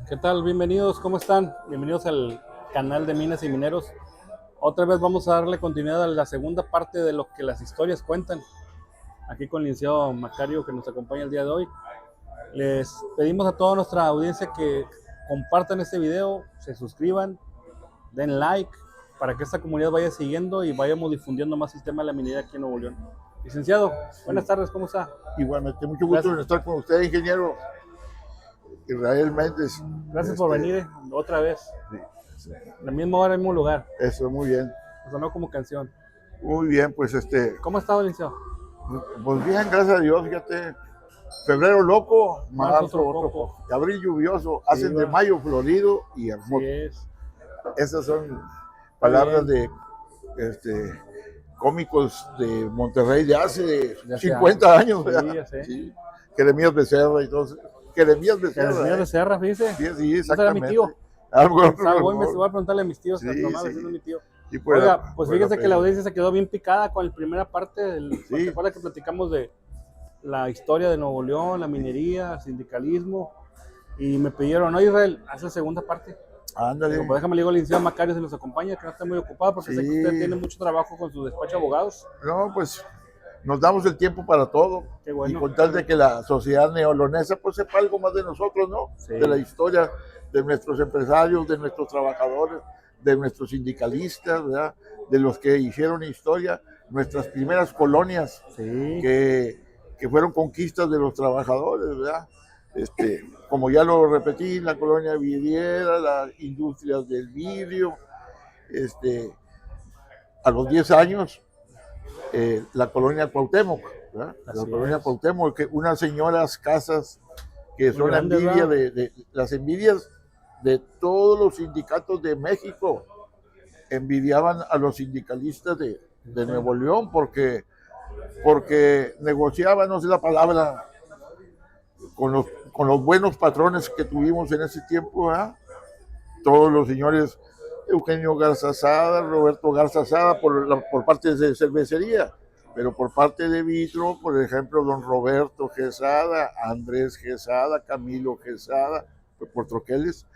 ¿Qué tal? Bienvenidos, ¿cómo están? Bienvenidos al canal de Minas y Mineros. Otra vez vamos a darle continuidad a la segunda parte de lo que las historias cuentan. Aquí con el licenciado Macario que nos acompaña el día de hoy. Les pedimos a toda nuestra audiencia que compartan este video, se suscriban, den like, para que esta comunidad vaya siguiendo y vayamos difundiendo más el tema de la minería aquí en Nuevo León. Licenciado, buenas tardes, ¿cómo está? Igualmente, mucho gusto en estar con usted, ingeniero Israel Méndez. Gracias por venir otra vez. Sí, sí. La misma hora, el mismo lugar. Eso, muy bien. Sonó como canción. Muy bien, pues ¿Cómo ha estado, licenciado? pues bien, gracias a Dios, fíjate. Febrero loco, marzo otro otro poco. poco. Abril lluvioso, hacen de mayo florido y hermoso. Sí es. Esas son palabras de cómicos de Monterrey de hace 50 años. Sí, ya sé. Sí. Jeremías Becerra y todo eso. Jeremías Becerra. Jeremías Becerra, fíjese. Sí, sí, exactamente. Era mi tío. Algo Voy a preguntarle a mis tíos, sí, nomás, sí. es mi tío. Sí, pues, oiga, pues fíjese que la audiencia se quedó bien picada con la primera parte del. Sí. ¿Te acuerdas que platicamos de la historia de Nuevo León, la minería, el sindicalismo? Y me pidieron, no, Israel, haz la segunda parte. Ándale. Digo, pues déjame le digo al licenciado Macario si nos acompaña, que no está muy ocupado, porque sé que usted tiene mucho trabajo con su despacho de abogados. No, pues nos damos el tiempo para todo. Qué bueno. Y con tal de que la sociedad neolonesa pues sepa algo más de nosotros, ¿no? Sí. De la historia de nuestros empresarios, de nuestros trabajadores, de nuestros sindicalistas, ¿verdad? De los que hicieron historia, nuestras primeras colonias, sí. que fueron conquistas de los trabajadores, ¿verdad? Como ya lo repetí, la colonia vidriera, las industrias del vidrio, a los 10 años, la colonia Cuauhtémoc, ¿verdad? La colonia Cuauhtémoc, que unas señoras casas que son la envidia de las envidias de todos los sindicatos de México, envidiaban a los sindicalistas de Nuevo León porque negociaban, no sé la palabra, con los buenos patrones que tuvimos en ese tiempo, ¿verdad? Todos los señores Eugenio Garza Sada, Roberto Garza Sada por parte de cervecería, pero por parte de vitro, por ejemplo, don Roberto Quesada, Andrés Quesada, Camilo Quesada, por troqueles,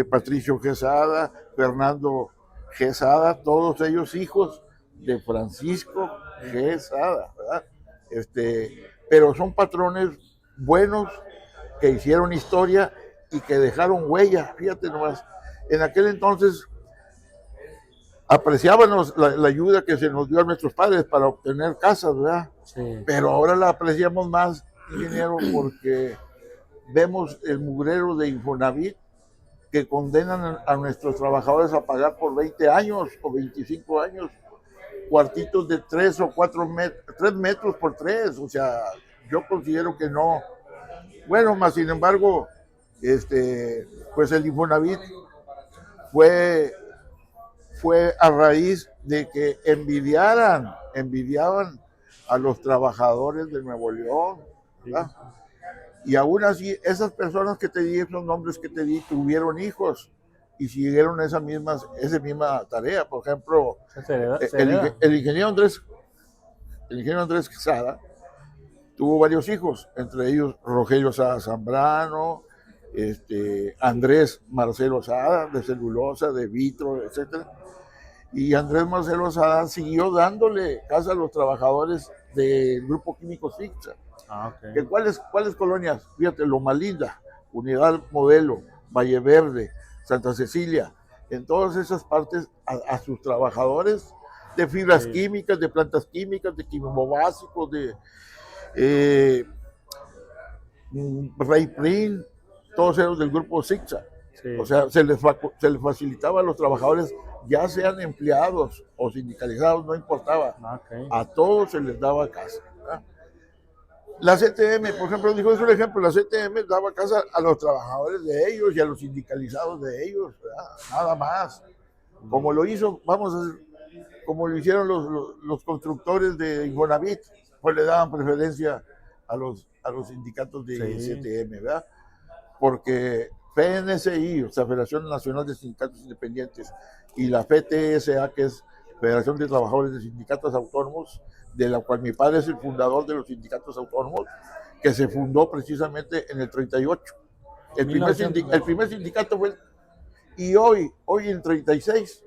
Patricio Quesada, Fernando Quesada, todos ellos hijos de Francisco Quesada, ¿verdad? Pero son patrones buenos que hicieron historia y que dejaron huella, fíjate nomás. En aquel entonces apreciábamos la ayuda que se nos dio a nuestros padres para obtener casas, ¿verdad? Sí. Pero ahora la apreciamos más, ingeniero, porque vemos el mugrero de Infonavit que condenan a nuestros trabajadores a pagar por 20 años o 25 años cuartitos de 3 o 4 metros, 3 metros por 3, o sea, yo considero que no. Bueno, más sin embargo, pues el Infonavit fue a raíz de que envidiaban a los trabajadores de Nuevo León, ¿verdad? Y aún así, esas personas que te di, esos nombres que te di, tuvieron hijos y siguieron esa misma tarea. Por ejemplo, el ingeniero Andrés Quesada tuvo varios hijos, entre ellos Rogelio Sada Zambrano, Andrés Marcelo Sada, de celulosa, de vitro, etc. Y Andrés Marcelo Sada siguió dándole casa a los trabajadores del Grupo Químico Sigsa. Okay. ¿Cuáles colonias? Fíjate, Loma Linda, Unidad Modelo, Valle Verde, Santa Cecilia, en todas esas partes a sus trabajadores de fibras químicas, de plantas químicas, de químicos básicos, de Rayprin, todos ellos del grupo Sigsa. Sí. O sea, se les facilitaba a los trabajadores, ya sean empleados o sindicalizados, no importaba. Okay. A todos se les daba casa. ¿verdad? La CTM, por ejemplo, dijo eso un ejemplo, la CTM daba casa a los trabajadores de ellos y a los sindicalizados de ellos, ¿verdad? Nada más. Como lo hizo, como lo hicieron los constructores de Infonavit, pues le daban preferencia a los sindicatos de CTM, ¿verdad? Porque FNSI, o sea, Federación Nacional de Sindicatos Independientes, y la FTSA, que es Federación de Trabajadores de Sindicatos Autónomos, de la cual mi padre es el fundador de los sindicatos autónomos, que se fundó precisamente en el 38. El primer sindicato fue, y hoy en 36,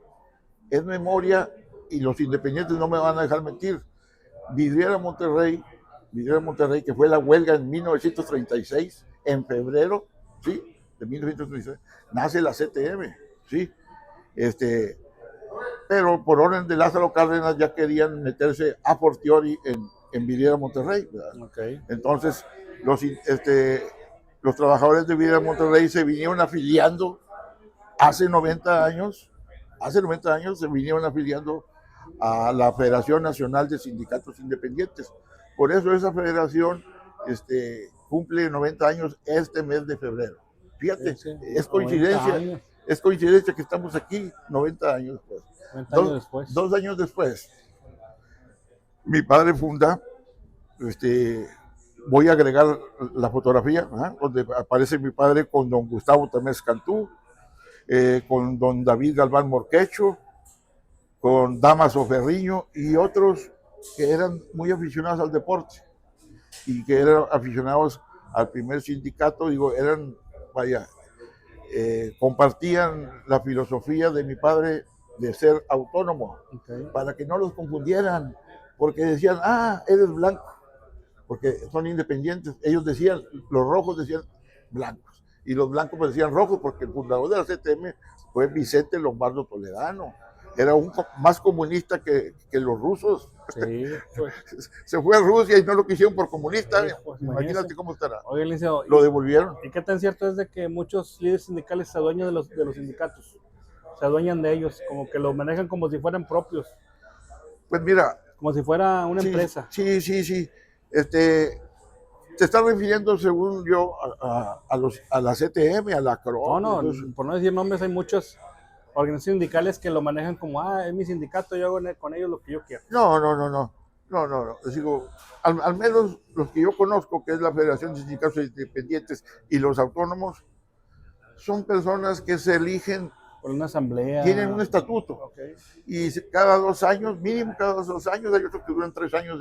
es memoria, y los independientes no me van a dejar mentir, Vidriera Monterrey, que fue la huelga en 1936, en febrero, ¿sí? De 1936, nace la CTM, ¿sí? Pero por orden de Lázaro Cárdenas ya querían meterse a fortiori en Vidriera Monterrey, ¿verdad? Okay. Entonces, los trabajadores de Vidriera Monterrey se vinieron afiliando hace 90 años se vinieron afiliando a la Federación Nacional de Sindicatos Independientes. Por eso esa federación cumple 90 años este mes de febrero. Fíjate, Sí, es coincidencia que estamos aquí 90 años después. 90 años después. 2 años después, mi padre funda, voy a agregar la fotografía, donde aparece mi padre con don Gustavo Tamés Cantú, con don David Galván Morquecho, con Damaso Ferriño y otros que eran muy aficionados al deporte y que eran aficionados al primer sindicato, compartían la filosofía de mi padre de ser autónomo, para que no los confundieran, porque decían, eres blanco, porque son independientes. Ellos decían, los rojos decían blancos, y los blancos decían rojos, porque el fundador de la CTM fue Vicente Lombardo Toledano. Era más comunista que los rusos. Sí, pues. Se fue a Rusia y no lo quisieron por comunista. Sí, pues, imagínate cómo estará. Oye, Liceo, lo devolvieron. ¿Y qué tan cierto es de que muchos líderes sindicales se adueñan de los sindicatos? Se adueñan de ellos, como que los manejan como si fueran propios. Pues mira. Como si fuera una empresa. Sí. Te estás refiriendo, según yo, a la CTM, a la CRO. No, por no decir nombres, hay muchas organizaciones sindicales que lo manejan como, es mi sindicato, yo hago con ellos lo que yo quiero. No. Les digo, al menos los que yo conozco, que es la Federación de Sindicatos Independientes y los autónomos, son personas que se eligen por una asamblea. Tienen un estatuto. Okay. Y cada 2 años, mínimo cada 2 años, hay otros que duran 3 años,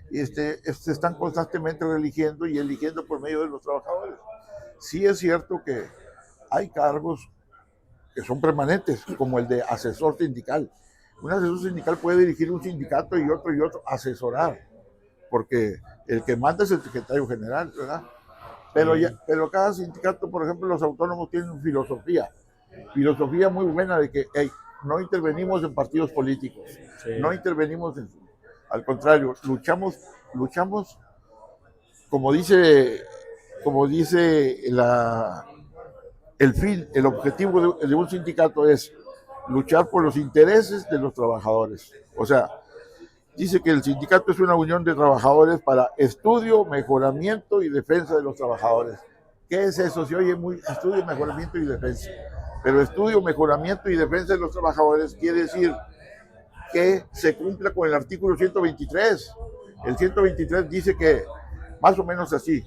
están constantemente reeligiendo y eligiendo por medio de los trabajadores. Sí es cierto que hay cargos que son permanentes, como el de asesor sindical. Un asesor sindical puede dirigir un sindicato y otro, asesorar, porque el que manda es el secretario general, ¿verdad? Pero cada sindicato, por ejemplo, los autónomos tienen filosofía muy buena de que no intervenimos en partidos políticos, no intervenimos al contrario, luchamos, como dice el objetivo de un sindicato es luchar por los intereses de los trabajadores. O sea, dice que el sindicato es una unión de trabajadores para estudio, mejoramiento y defensa de los trabajadores. ¿Qué es eso? Se oye muy estudio, mejoramiento y defensa. Pero estudio, mejoramiento y defensa de los trabajadores quiere decir que se cumpla con el artículo 123. El 123 dice que, más o menos así,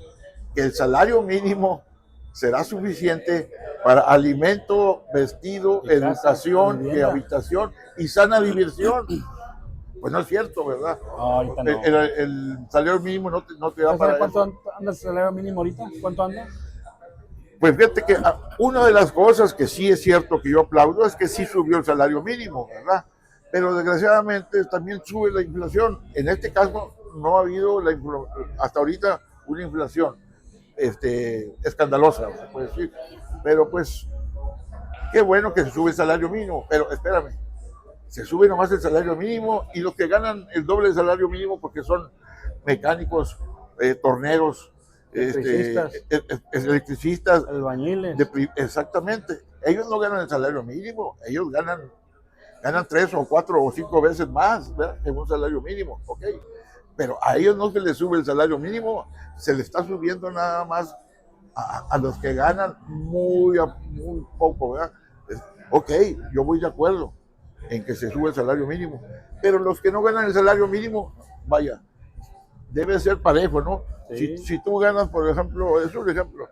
que el salario mínimo será suficiente para alimento, vestido, educación, y habitación y sana diversión. Pues no es cierto, ¿verdad? No. El salario mínimo no te da para ¿Cuánto anda el salario mínimo ahorita? ¿Cuánto anda? Pues fíjate que una de las cosas que sí es cierto que yo aplaudo es que sí subió el salario mínimo, ¿verdad? Pero desgraciadamente también sube la inflación. En este caso no ha habido hasta ahorita una inflación escandalosa, se puede decir. Pero pues, qué bueno que se sube el salario mínimo, pero espérame, se sube nomás el salario mínimo y los que ganan el doble del salario mínimo porque son mecánicos, torneros, electricistas, albañiles. Exactamente. Ellos no ganan el salario mínimo, ellos ganan 3 o 4 o 5 veces más, ¿verdad? En un salario mínimo, ok. Pero a ellos no se les sube el salario mínimo, se le está subiendo nada más a los que ganan muy poco, ¿verdad? Ok, yo voy de acuerdo en que se sube el salario mínimo, pero los que no ganan el salario mínimo, vaya, debe ser parejo, ¿no? Sí. Si tú ganas, por ejemplo, es un ejemplo,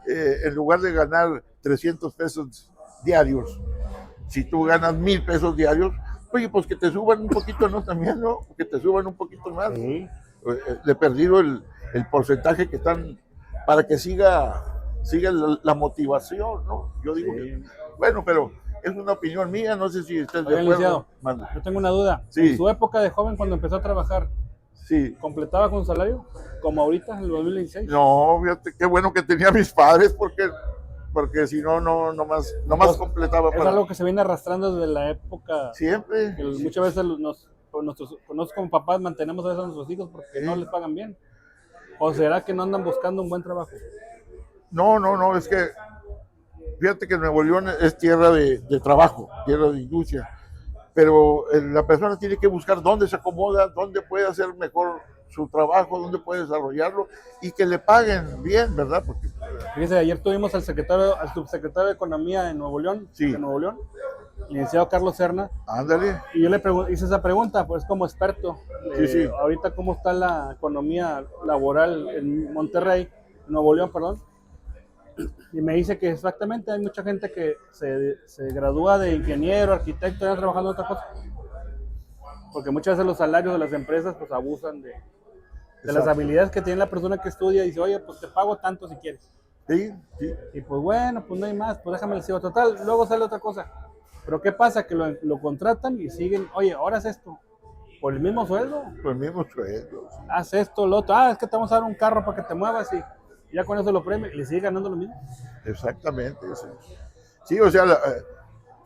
en lugar de ganar 300 pesos diarios, si tú ganas 1,000 pesos diarios, oye, pues que te suban un poquito, ¿no? También, ¿no? Que te suban un poquito más. Sí. Le he perdido el porcentaje que están, para que siga sigue la motivación, ¿no? Yo digo Sí. que, bueno, pero es una opinión mía, no sé si estés de Oiga, acuerdo. licenciado, Manda. yo tengo una duda. Sí. En su época de joven, cuando empezó a trabajar, Sí. ¿completaba con salario? Como ahorita, en el 2016. No, fíjate, qué bueno que tenía a mis padres, porque si no, no más Entonces, completaba es para algo que se viene arrastrando desde la época. siempre. Que muchas veces nosotros como papás mantenemos a veces a nuestros hijos porque no les pagan bien. ¿O será que no andan buscando un buen trabajo? No, es que fíjate que Nuevo León es tierra de trabajo, tierra de industria, pero la persona tiene que buscar dónde se acomoda, dónde puede hacer mejor su trabajo, dónde puede desarrollarlo y que le paguen bien, ¿verdad? Porque Fíjese, ayer tuvimos al subsecretario de Economía en Nuevo León, sí. de Nuevo León, el licenciado Carlos Serna, Ándale. y yo le hice esa pregunta, pues como experto, Sí. ahorita cómo está la economía laboral en Monterrey, Nuevo León, perdón, y me dice que exactamente hay mucha gente que se gradúa de ingeniero, arquitecto, ya trabajando en otra cosa, porque muchas veces los salarios de las empresas pues abusan de las habilidades que tiene la persona que estudia y dice, oye, pues te pago tanto si quieres. Sí. Y pues bueno, pues no hay más, pues déjame decir, total, luego sale otra cosa. Pero ¿qué pasa? Que lo contratan y siguen, oye, ahora haz esto, por el mismo sueldo, Los mismos sueldos. Sí. haz esto, lo otro, es que te vamos a dar un carro para que te muevas y ya con eso lo premio y le sigue ganando lo mismo. Exactamente. Sí, o sea,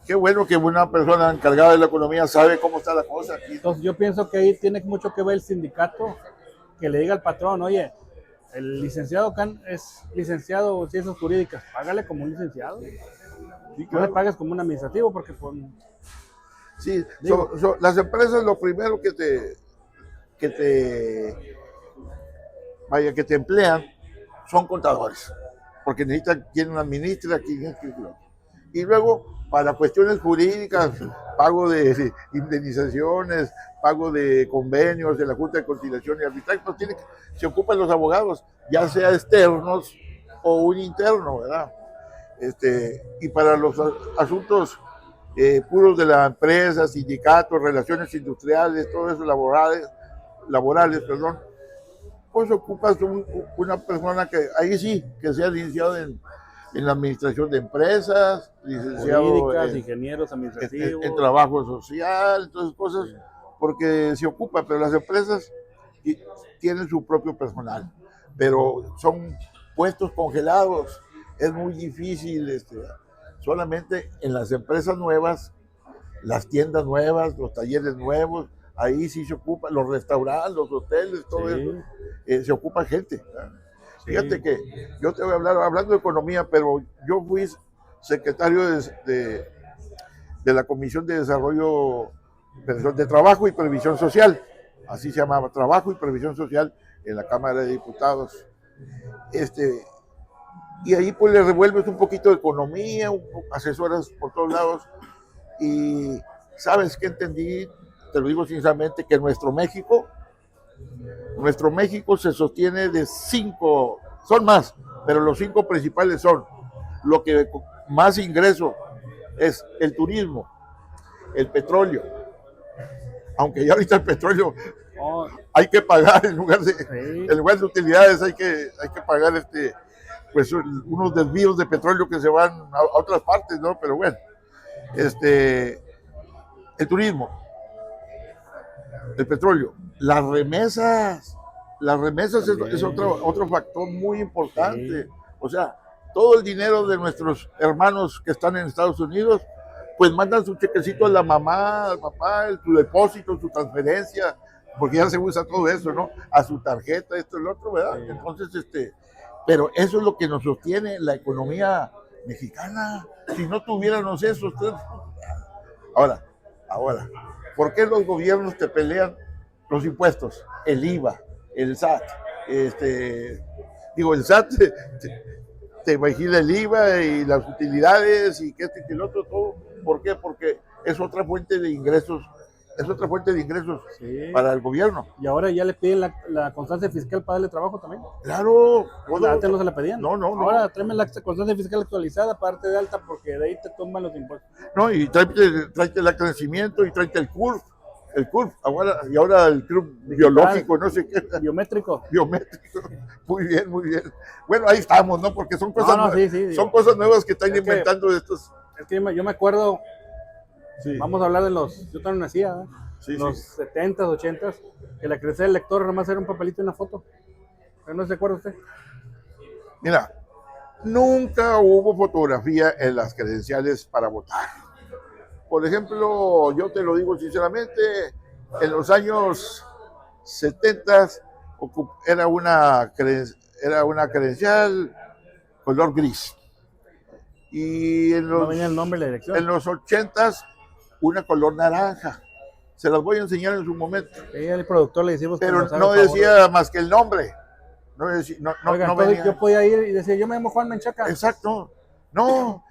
qué bueno que una persona encargada de la economía sabe cómo está la cosa aquí. Entonces yo pienso que ahí tiene mucho que ver el sindicato, que le diga al patrón, oye, el licenciado es licenciado en ciencias jurídicas, págale como un licenciado. Sí, No le pagues como un administrativo porque pues, sí, las empresas lo primero que te emplean son contadores, porque necesitan quien administra, y luego para cuestiones jurídicas, pago de indemnizaciones, pago de convenios de la Junta de Conciliación y Arbitraje, pues se ocupan los abogados, ya sea externos o un interno, ¿verdad? Y para los asuntos puros de la empresa, sindicatos, relaciones industriales, todo eso laborales, pues ocupas una persona que ahí sí, que sea licenciado en la administración de empresas, licenciado jurídicas, ingenieros administrativos, en trabajo social, todas cosas, sí. Porque se ocupa, pero las empresas tienen su propio personal, pero son puestos congelados, es muy difícil, solamente en las empresas nuevas, las tiendas nuevas, los talleres nuevos, ahí sí se ocupa, los restaurantes, los hoteles, todo sí. Eso, se ocupa gente. Sí. Fíjate que yo te voy a hablar, hablando de economía, pero yo fui secretario de la Comisión de Desarrollo de Trabajo y Previsión Social, así se llamaba, Trabajo y Previsión Social en la Cámara de Diputados. Y ahí pues le revuelves un poquito de economía, asesoras por todos lados, y ¿sabes qué entendí? Te lo digo sinceramente, que nuestro México se sostiene de 5, son más, pero los 5 principales son lo que más ingreso es el turismo, el petróleo, aunque ya ahorita el petróleo hay que pagar en lugar de utilidades, hay que pagar pues unos desvíos de petróleo que se van a otras partes, ¿no? Pero bueno, el turismo, el petróleo, las remesas es otro factor muy importante. Sí. O sea, todo el dinero de nuestros hermanos que están en Estados Unidos, pues mandan su chequecito a la mamá, al papá, su depósito, su transferencia, porque ya se usa todo eso, ¿no? A su tarjeta, esto y lo otro, ¿verdad? Sí. Entonces, pero eso es lo que nos sostiene la economía mexicana. Si no tuviéramos eso, Ahora, ¿por qué los gobiernos te pelean los impuestos? El IVA, el SAT. El SAT te vigila el IVA y las utilidades y que y el otro, todo. ¿Por qué? Porque es otra fuente de ingresos. Sí. Para el gobierno. Y ahora ya le piden la constancia fiscal para darle trabajo también. Claro. Antes no se la pedían. No. Ahora tráeme la constancia fiscal actualizada, parte de alta, porque de ahí te toman los impuestos. No, y tráete el acta de nacimiento y tráete el CURP. el CURP, y ahora el club biológico, no sé qué. Biométrico. Biométrico. Muy bien, muy bien. Bueno, ahí estamos, ¿no? Porque son cosas, sí, son cosas nuevas que están inventando estos. Es que yo me acuerdo, Sí. vamos a hablar de yo también nacía, ¿eh? Sí, los sí. 70s, 80s, que la credencial del lector nomás era un papelito y una foto. ¿Pero no se acuerda usted? Mira, nunca hubo fotografía en las credenciales para votar. Por ejemplo, yo te lo digo sinceramente, en los años 70 era una credencial color gris. Y No venía el nombre y la dirección. en los 80s, una color naranja. Se las voy a enseñar en su momento. Sí, al productor le decimos que Pero nos haga no el favor. decía más que el nombre. No, Oiga, no venía. yo podía ir y decir, yo me llamo Juan Menchaca. Exacto. No.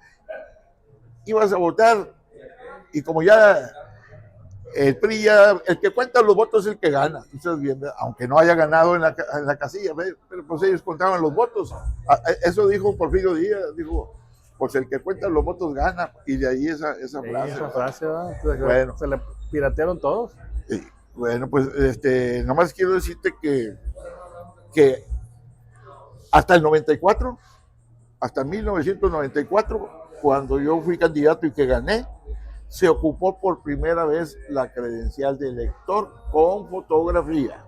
Ibas a votar y como ya el PRI el que cuenta los votos es el que gana. Entonces, bien, aunque no haya ganado en la casilla, pero pues ellos contaban los votos. Eso dijo Porfirio Díaz, dijo, pues el que cuenta los votos gana. Y de ahí esa frase. Esa frase, ¿verdad? Bueno. Se le piratearon todos. Bueno, pues nomás quiero decirte que hasta el 94, hasta 1994, cuando yo fui candidato y que gané, se ocupó por primera vez la credencial de elector con fotografía.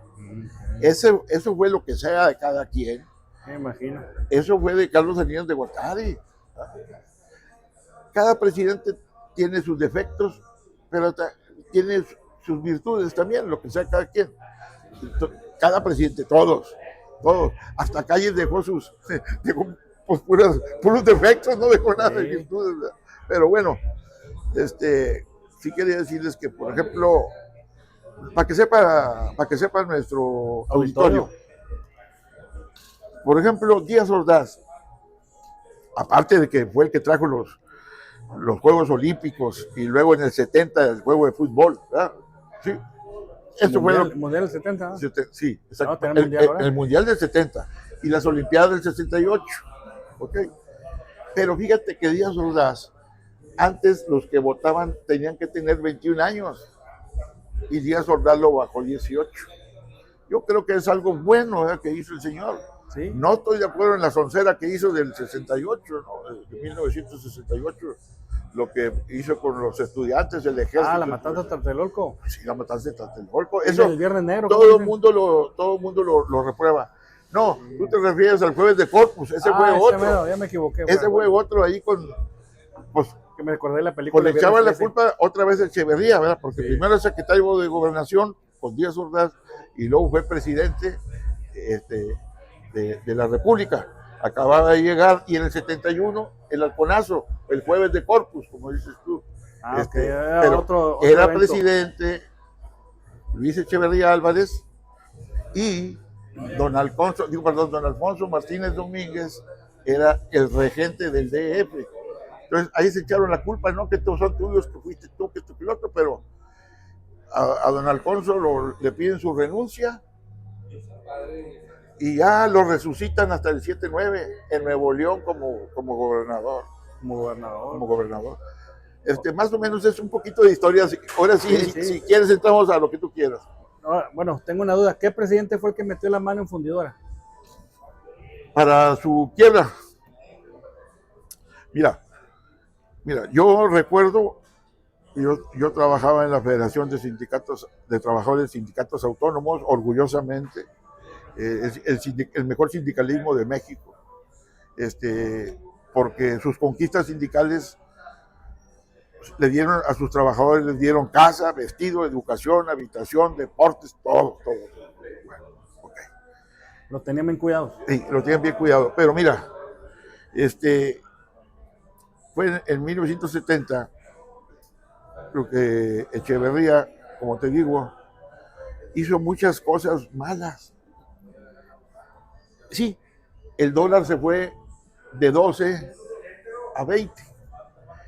Eso fue lo que sea de cada quien. Me imagino. Eso fue de Carlos Salinas de Gortari. Cada presidente tiene sus defectos, pero tiene sus virtudes también, lo que sea cada quien. Cada presidente, todos. Hasta Calles dejó pues puros defectos, no dejó nada de virtudes, ¿verdad? Pero bueno, sí quería decirles que, por ejemplo, para que sepa nuestro auditorio, por ejemplo, Díaz Ordaz, aparte de que fue el que trajo los Juegos Olímpicos y luego en el 70 el juego de fútbol, ¿verdad? Sí. Eso fue el Mundial del 70. ¿No? Sí, exacto. No, el Mundial del 70 y las Olimpiadas del 68. ¿Ok? Pero fíjate que Díaz Ordaz, antes los que votaban tenían que tener 21 años y Díaz Ordaz lo bajó 18. Yo creo que es algo bueno que hizo el señor. ¿Sí? No estoy de acuerdo en la soncera que hizo del 68, ¿no? De 1968, lo que hizo con los estudiantes, el ejército. La matanza de Tlatelolco. Sí, la matanza de Tlatelolco. Eso, el Viernes Negro. Todo el mundo lo reprueba. No, tú te refieres al jueves de Corpus, ese fue otro. Ya me equivoqué. Ese fue otro ahí pues, que me acordé de la película. Pues le echaban la culpa otra vez a Echeverría, ¿verdad? Porque primero era secretario de Gobernación con Díaz Ordaz y luego fue presidente de la República. Acababa de llegar y en el 71 el halconazo, el jueves de Corpus, como dices tú. Pero otro era evento. presidente Luis Echeverría Álvarez y don Alfonso Martínez Domínguez era el regente del DF. Entonces ahí se echaron la culpa, no que todos son tuyos, que fuiste tú, que esto, que lo otro, pero a don Alfonso le piden su renuncia y ya lo resucitan hasta el 7-9 en Nuevo León como gobernador. Como gobernador. Más o menos es un poquito de historia. Ahora sí, si quieres entramos a lo que tú quieras. Bueno, tengo una duda. ¿Qué presidente fue el que metió la mano en fundidora? Para su quiebra. Mira, yo recuerdo, yo trabajaba en la Federación de Sindicatos de Trabajadores Sindicatos Autónomos, orgullosamente, el mejor sindicalismo de México, porque sus conquistas sindicales le dieron a sus trabajadores, les dieron casa, vestido, educación, habitación, deportes, todo. Bueno, okay. Lo tenían bien cuidado. Sí, lo tienen bien cuidado. Pero mira, fue en 1970 lo que Echeverría, como te digo, hizo muchas cosas malas. Sí, el dólar se fue de 12 a 20.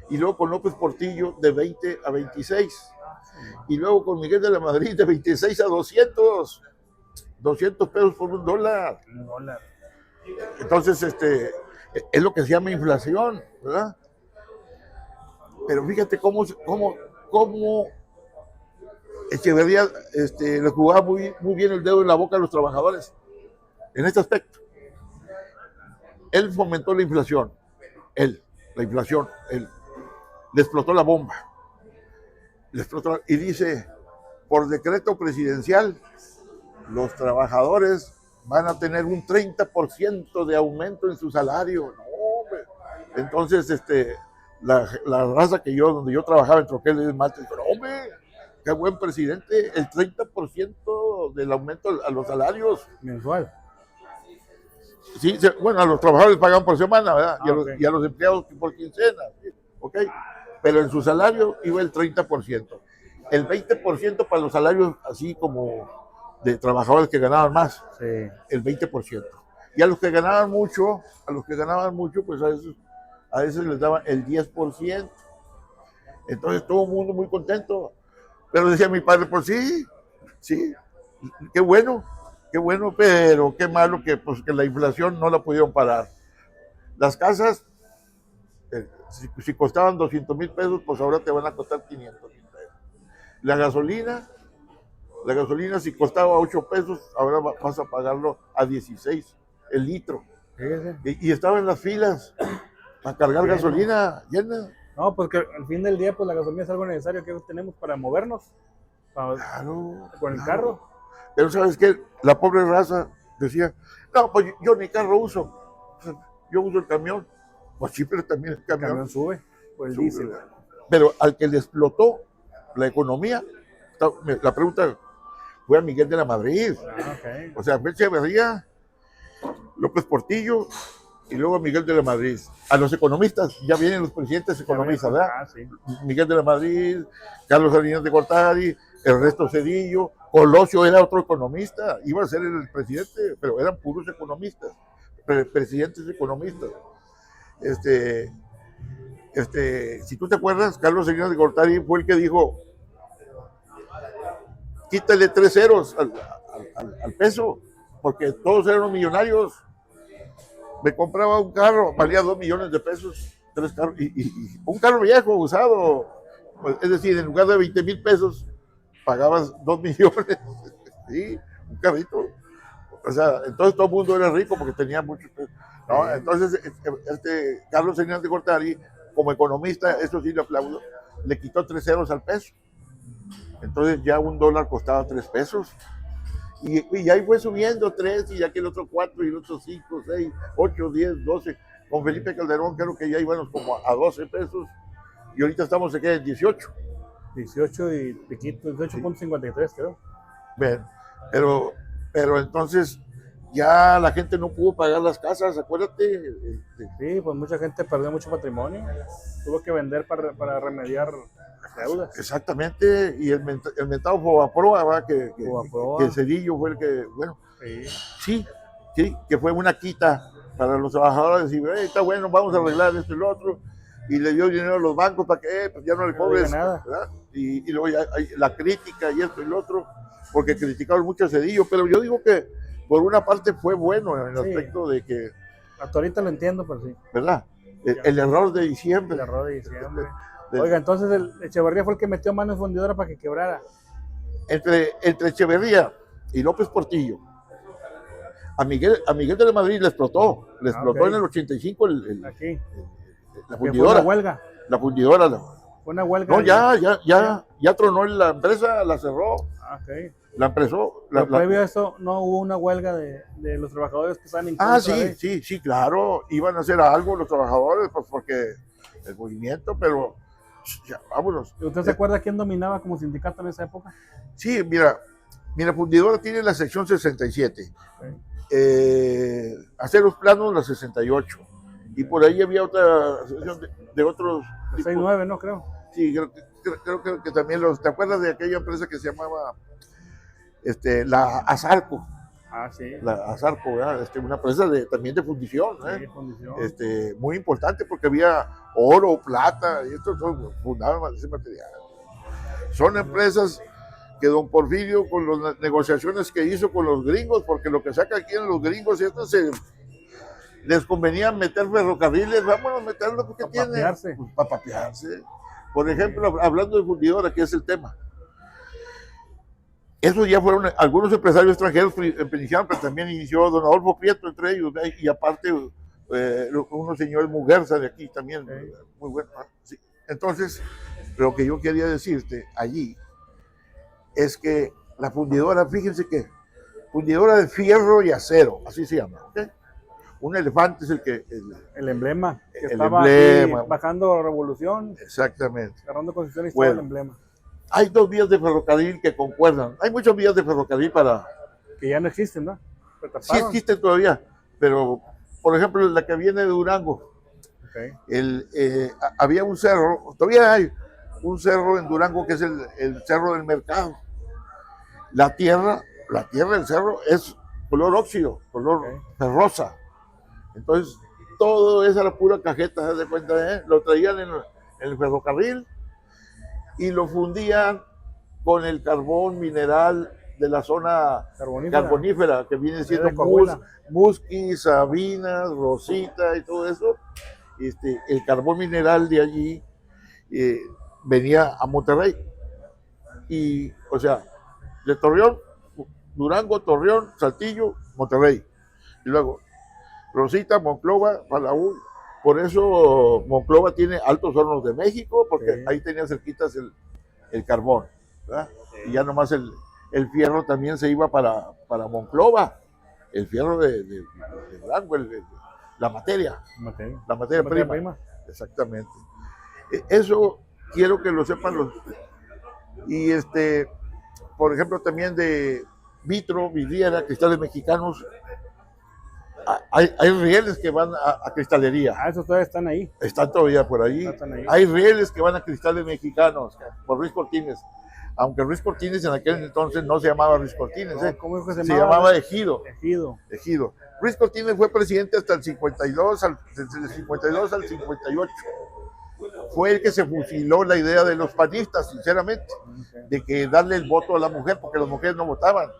Y luego con López Portillo de 20 a 26. Y luego con Miguel de la Madrid de 26 a 200. 200 pesos por un dólar. Entonces, es lo que se llama inflación, ¿verdad? Pero fíjate cómo Echeverría le jugaba muy bien el dedo en la boca a los trabajadores en este aspecto. Él fomentó la inflación, él le explotó la bomba, y dice, por decreto presidencial, los trabajadores van a tener un 30% de aumento en su salario. No, hombre. Entonces, la raza donde yo trabajaba en Troquel de Mate, dijo, hombre, qué buen presidente, el 30% del aumento a los salarios. Mensual. Sí, bueno, a los trabajadores pagan por semana, ¿verdad? Y a los empleados por quincena, ¿sí? ¿Ok? Pero en su salario iba el 30%. El 20% para los salarios así como de trabajadores que ganaban más. Sí. El 20%. Y a los que ganaban mucho, pues a veces les daban el 10%. Entonces todo el mundo muy contento. Pero decía mi padre, pues sí, qué bueno, pero qué malo que la inflación no la pudieron parar. Las casas, si costaban 200,000 pesos, pues ahora te van a costar 500,000 pesos. La gasolina, si costaba 8 pesos, ahora vas a pagarlo a 16 el litro. Y estaba en las filas para cargar gasolina llena. No, porque al fin del día, pues la gasolina es algo necesario que tenemos para movernos. Con el carro. Pero ¿sabes qué? La pobre raza decía, no, pues yo ni carro uso. Yo uso el camión. Pues sí, pero también el camión sube. Pues el diésel. Pero al que le explotó la economía, la pregunta fue a Miguel de la Madrid. Okay. O sea, fue Echeverría, López Portillo y luego Miguel de la Madrid. A los economistas, ya vienen los presidentes economistas, ¿verdad? Sí. Miguel de la Madrid, Carlos Salinas de Gortari, Ernesto Zedillo, Colosio era otro economista, iba a ser el presidente, pero eran puros economistas, presidentes economistas. Si tú te acuerdas, Carlos Salinas de Gortari fue el que dijo, quítale 3 ceros al peso, porque todos eran millonarios. Me compraba un carro, valía 2 millones de pesos, 3 carros, y un carro viejo, usado, pues, es decir, en lugar de 20,000 pesos, pagabas 2 millones, sí, un carrito. O sea, entonces todo el mundo era rico porque tenía muchos pesos. ¿No? Entonces, Carlos Salinas de Gortari, como economista, eso sí le aplaudo, le quitó 3 ceros al peso. Entonces ya un dólar costaba 3 pesos. Y ahí fue subiendo 3, y ya que el otro 4, y el otro 5, 6, 8, 10, 12. Con Felipe Calderón creo que ya íbamos como a 12 pesos. Y ahorita estamos aquí en 18. 18 y piquito, 18.53 creo. Bien, pero entonces ya la gente no pudo pagar las casas, acuérdate. Sí, pues mucha gente perdió mucho patrimonio. Tuvo que vender para remediar deudas. Exactamente, y el mentado Fobaproa, que Cedillo fue el que, bueno, sí, que fue una quita para los trabajadores, y está bueno, vamos a arreglar esto y lo otro, y le dio dinero a los bancos para que pues ya no le cobres nada. Y luego ya hay la crítica y esto y lo otro, porque criticaron mucho a Cedillo, pero yo digo que por una parte fue bueno en el aspecto de que... Hasta ahorita lo entiendo, pero sí. ¿Verdad? El error de diciembre. El error de diciembre. Oiga, entonces el Echeverría fue el que metió mano en fundidora para que quebrara. Entre Echeverría y López Portillo, a Miguel de la Madrid le explotó en el 85 la fundidora. Fue una huelga. La fundidora. Fue una huelga. No, ya tronó la empresa, la cerró. Okay. La empezó. Previo a eso no hubo una huelga de los trabajadores que estaban en contra. Sí, claro. Iban a hacer algo los trabajadores, pues porque el movimiento, pero ya, vámonos. ¿Usted se acuerda quién dominaba como sindicato en esa época? Sí, mira, Fundidora tiene la sección 67. Aceros Planos la 68. Y por ahí había otra sección de otros. 69, ¿no? Creo. Sí, creo que también ¿te acuerdas de aquella empresa que se llamaba la Azarco? Sí. La Azarco, ¿verdad? Una empresa también de fundición, Sí, fundición. Muy importante porque había oro, plata, y esto fundaban ese material. Son empresas que don Porfirio, con las negociaciones que hizo con los gringos, porque lo que saca aquí en los gringos, les convenía meter ferrocarriles, vámonos a meterlo porque tiene. Para papearse. Por ejemplo, hablando de fundidora, que es el tema. Esos ya fueron algunos empresarios extranjeros que iniciaron, pero también inició don Adolfo Prieto entre ellos, y aparte unos señores Muguerza de aquí también, muy buenos. Sí. Entonces, lo que yo quería decirte allí es que la fundidora, fíjense que fundidora de fierro y acero, así se llama. ¿Okay? Un elefante es el emblema que el estaba emblema. Bajando Revolución. Exactamente. Agarrando concesión y Bueno, el emblema. Hay 2 vías de ferrocarril que concuerdan. Hay muchas vías de ferrocarril que ya no existen, ¿no? Sí existen todavía, pero por ejemplo la que viene de Durango. Okay. Había un cerro, todavía hay un cerro en Durango que es el Cerro del Mercado. La tierra del cerro es color óxido, color ferrosa. Entonces, todo eso era pura cajeta, ¿se de cuenta? Lo traían en el ferrocarril y lo fundían con el carbón mineral de la zona carbonífera que viene siendo Musqui, Sabinas, Rosita y todo eso. El carbón mineral de allí venía a Monterrey. Y, o sea, de Torreón, Durango, Torreón, Saltillo, Monterrey. Y luego, Rosita, Monclova, Palau. Por eso Monclova tiene Altos Hornos de México, porque ahí tenía cerquitas el carbón, ¿verdad? Y ya nomás el fierro también se iba para Monclova, el fierro de Durango, la materia prima. Exactamente. Eso quiero que lo sepan los. Y por ejemplo, también de Vitro, Vidriera, Cristales Mexicanos. Hay rieles que van a cristalería. Esos todavía están ahí. Están todavía por ahí. Hay rieles que van a Cristales Mexicanos, por Ruiz Cortines. Aunque Ruiz Cortines en aquel entonces no se llamaba Ruiz Cortines, ¿Cómo se llamaba Ejido. Ejido. Ruiz Cortines fue presidente hasta el 52, desde el 52 al 58. Fue el que se fusiló la idea de los panistas, sinceramente, de que darle el voto a la mujer, porque las mujeres no votaban.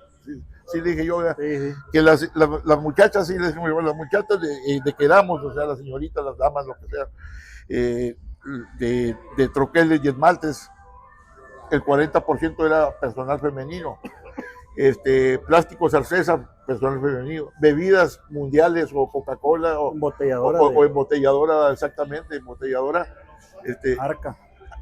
Sí dije yo, que las muchachas, sí les dijimos, las muchachas de que éramos, o sea, las señoritas, las damas, lo que sea, de troqueles y esmaltes, el 40% era personal femenino. Plásticos Arcesa, personal femenino. Bebidas mundiales o Coca-Cola o embotelladora, exactamente, embotelladora. Arca.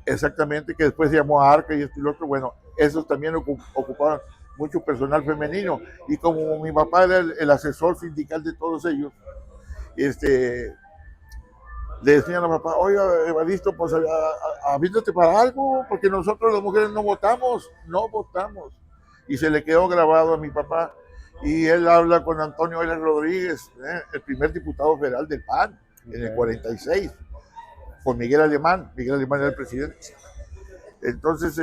Exactamente, que después se llamó Arca y esto y lo otro. Bueno, esos también ocupaban mucho personal femenino. Y como mi papá era el asesor sindical de todos ellos, le decían a papá, oiga, Evaristo, pues avítate para algo, porque nosotros las mujeres no votamos. Y se le quedó grabado a mi papá. Y él habla con Antonio L. Rodríguez, el primer diputado federal del PAN, en el 46, con Miguel Alemán. Miguel Alemán era el presidente. Entonces,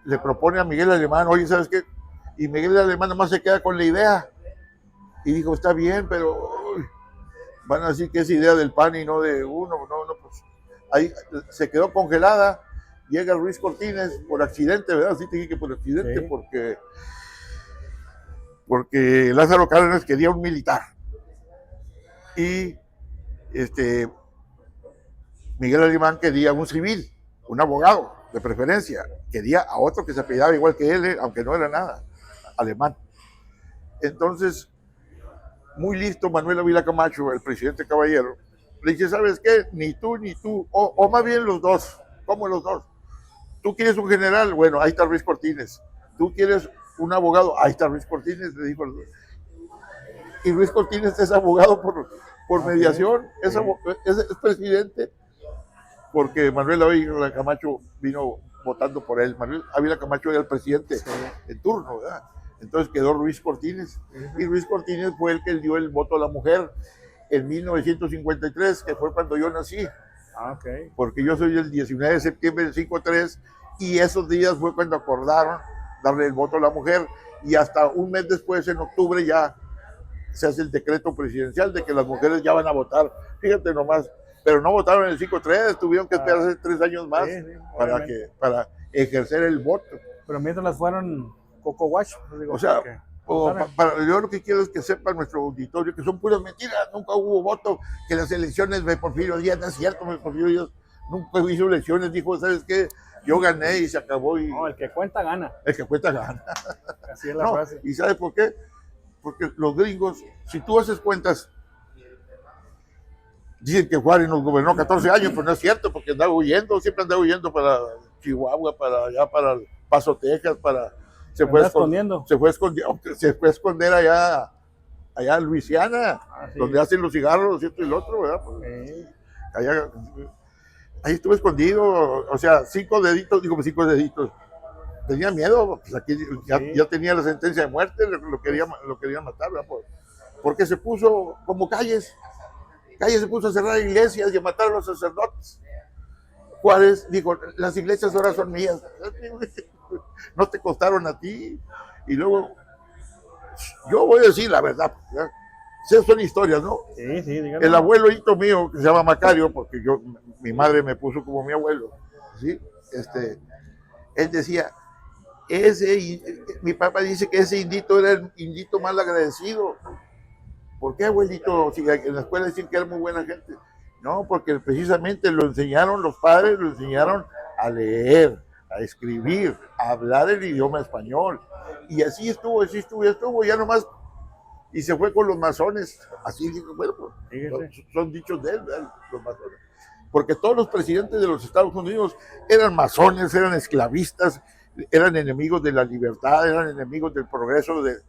le propone a Miguel Alemán, oye, ¿sabes qué? Y Miguel Alemán nomás se queda con la idea. Y dijo, está bien, pero van a decir que es idea del PAN y no de uno. No, pues ahí se quedó congelada. Llega Ruiz Cortines por accidente, ¿verdad? Sí te dije que por accidente, sí. Porque Lázaro Cárdenas quería un militar. Y Miguel Alemán quería un civil, un abogado, de preferencia. Quería a otro que se apellidaba igual que él, aunque no era nada, alemán. Entonces, muy listo Manuel Ávila Camacho, el presidente Caballero, le dice, ¿sabes qué? Ni tú, o más bien los dos. ¿Cómo los dos? ¿Tú quieres un general? Bueno, ahí está Ruiz Cortines. ¿Tú quieres un abogado? Ahí está Ruiz Cortines, le dijo. Y Ruiz Cortines es abogado por mediación, es presidente, porque Manuel Ávila Camacho vino votando por él. Manuel Ávila Camacho era el presidente en turno, ¿verdad? Entonces quedó Ruiz Cortines. Y Ruiz Cortines fue el que dio el voto a la mujer en 1953, que fue cuando yo nací. Porque yo soy el 19 de septiembre del 53 y esos días fue cuando acordaron darle el voto a la mujer, y hasta un mes después, en octubre, ya se hace el decreto presidencial de que las mujeres ya van a votar. Fíjate nomás, pero no votaron en el 5-3, tuvieron que esperarse 3 años más para ejercer el voto. Pero mientras las fueron Coco Watch. O sea, yo lo que quiero es que sepan nuestro auditorio que son puras mentiras. Nunca hubo voto, que las elecciones de Porfirio Díaz, no es cierto, Porfirio Díaz nunca hizo elecciones, dijo, ¿sabes qué? yo gané y se acabó. Y No, el que cuenta gana. el que cuenta gana. Así es la No, frase. ¿y sabes por qué? Porque los gringos, si tú haces cuentas, dicen que Juárez nos gobernó 14 años, pero no es cierto, porque andaba huyendo, siempre andaba huyendo para Chihuahua, para allá, para Paso, Texas, se fue, escondiendo. Se fue a esconder allá en Luisiana, Sí. donde hacen los cigarros, esto y lo otro, ¿verdad? Sí. Allá, ahí estuve escondido, o sea, 5 deditos, tenía miedo, pues aquí ya tenía la sentencia de muerte, lo quería matar, ¿verdad? Porque se puso como Calles se puso a cerrar iglesias y a matar a los sacerdotes. Juárez dijo, las iglesias ahora son mías, no te costaron a ti. Y luego, yo voy a decir la verdad, son historias, ¿no? Sí, dígame. El abuelito mío, que se llama Macario, porque mi madre me puso como mi abuelo, ¿sí? Él decía, mi papá dice que ese indito era el indito mal agradecido. ¿Por qué, abuelito? Si en la escuela dicen que era muy buena gente. No, porque precisamente los padres lo enseñaron a leer, a escribir, a hablar el idioma español. Y así estuvo, ya nomás. Y se fue con los masones. Así dijo, bueno, pues, son dichos de él, los masones. Porque todos los presidentes de los Estados Unidos eran masones, eran esclavistas, eran enemigos de la libertad, eran enemigos del progreso de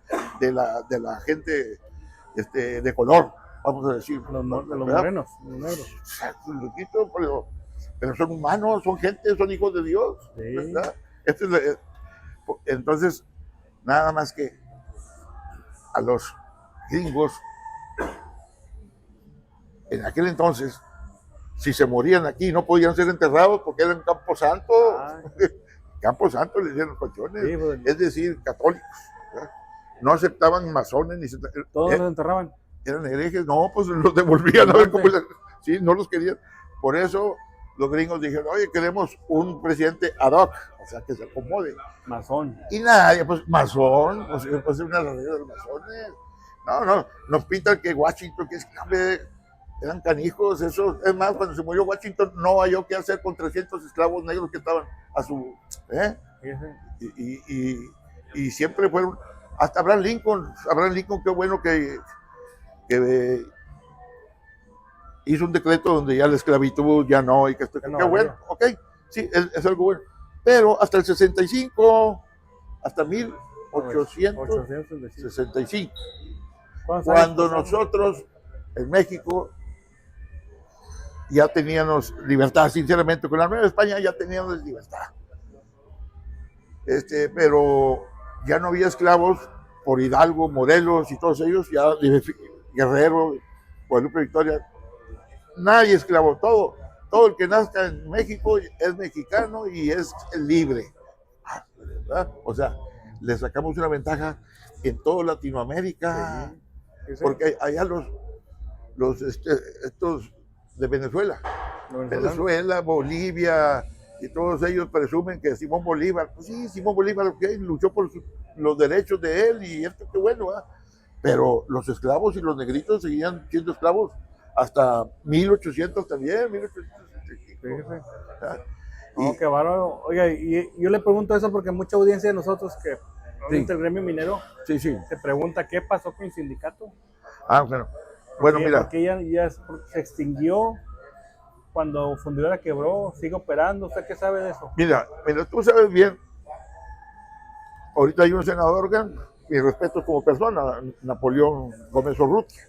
la gente de color, vamos a decir. Los morenos, los negros. Pero son humanos, son gente, son hijos de Dios. Sí. ¿Verdad? Entonces, nada más que a los gringos, en aquel entonces, si se morían aquí, no podían ser enterrados porque eran Camposanto. Camposanto les dieron colchones, sí, pues, es decir, católicos. ¿Verdad? No aceptaban masones ni todos los enterraban. Eran herejes, no, pues los devolvían a ver cómo sí, no los querían. Por eso los gringos dijeron, oye, queremos un presidente ad hoc, o sea, que se acomode. Masón. Y nadie, pues masón, pues una regla de los masones. No, nos pintan que Washington, que es eran canijos, eso. Es más, cuando se murió Washington, no halló qué hacer con 300 esclavos negros que estaban a su. Y siempre fueron. Hasta Abraham Lincoln, qué bueno que hizo un decreto donde ya la esclavitud ya no, y que esto, qué bueno, ok, sí, es algo bueno. Pero hasta el 65, hasta 1865, cuando nosotros en México ya teníamos libertad, sinceramente, con la Nueva España ya teníamos libertad. Pero ya no había esclavos por Hidalgo, Morelos y todos ellos, ya Guerrero, Guadalupe Victoria, nadie esclavo, todo el que nazca en México es mexicano y es libre, ¿verdad? O sea, le sacamos una ventaja en toda Latinoamérica, sí. Porque allá estos de Venezuela, Bolivia, y todos ellos presumen que Simón Bolívar, pues sí, Simón Bolívar okay, luchó por los derechos de él y esto qué bueno, ¿verdad? Pero los esclavos y los negritos seguían siendo esclavos hasta 1800 también, 1865. No, qué bárbaro. Oiga, y yo le pregunto eso porque mucha audiencia de nosotros que el gremio minero se pregunta qué pasó con el sindicato. Bueno, mira. Porque ya se extinguió cuando Fundidora quebró, sigue operando. ¿Usted qué sabe de eso? Mira, tú sabes bien, ahorita hay un senador, mi respeto como persona, Napoleón Gómez Urrutia.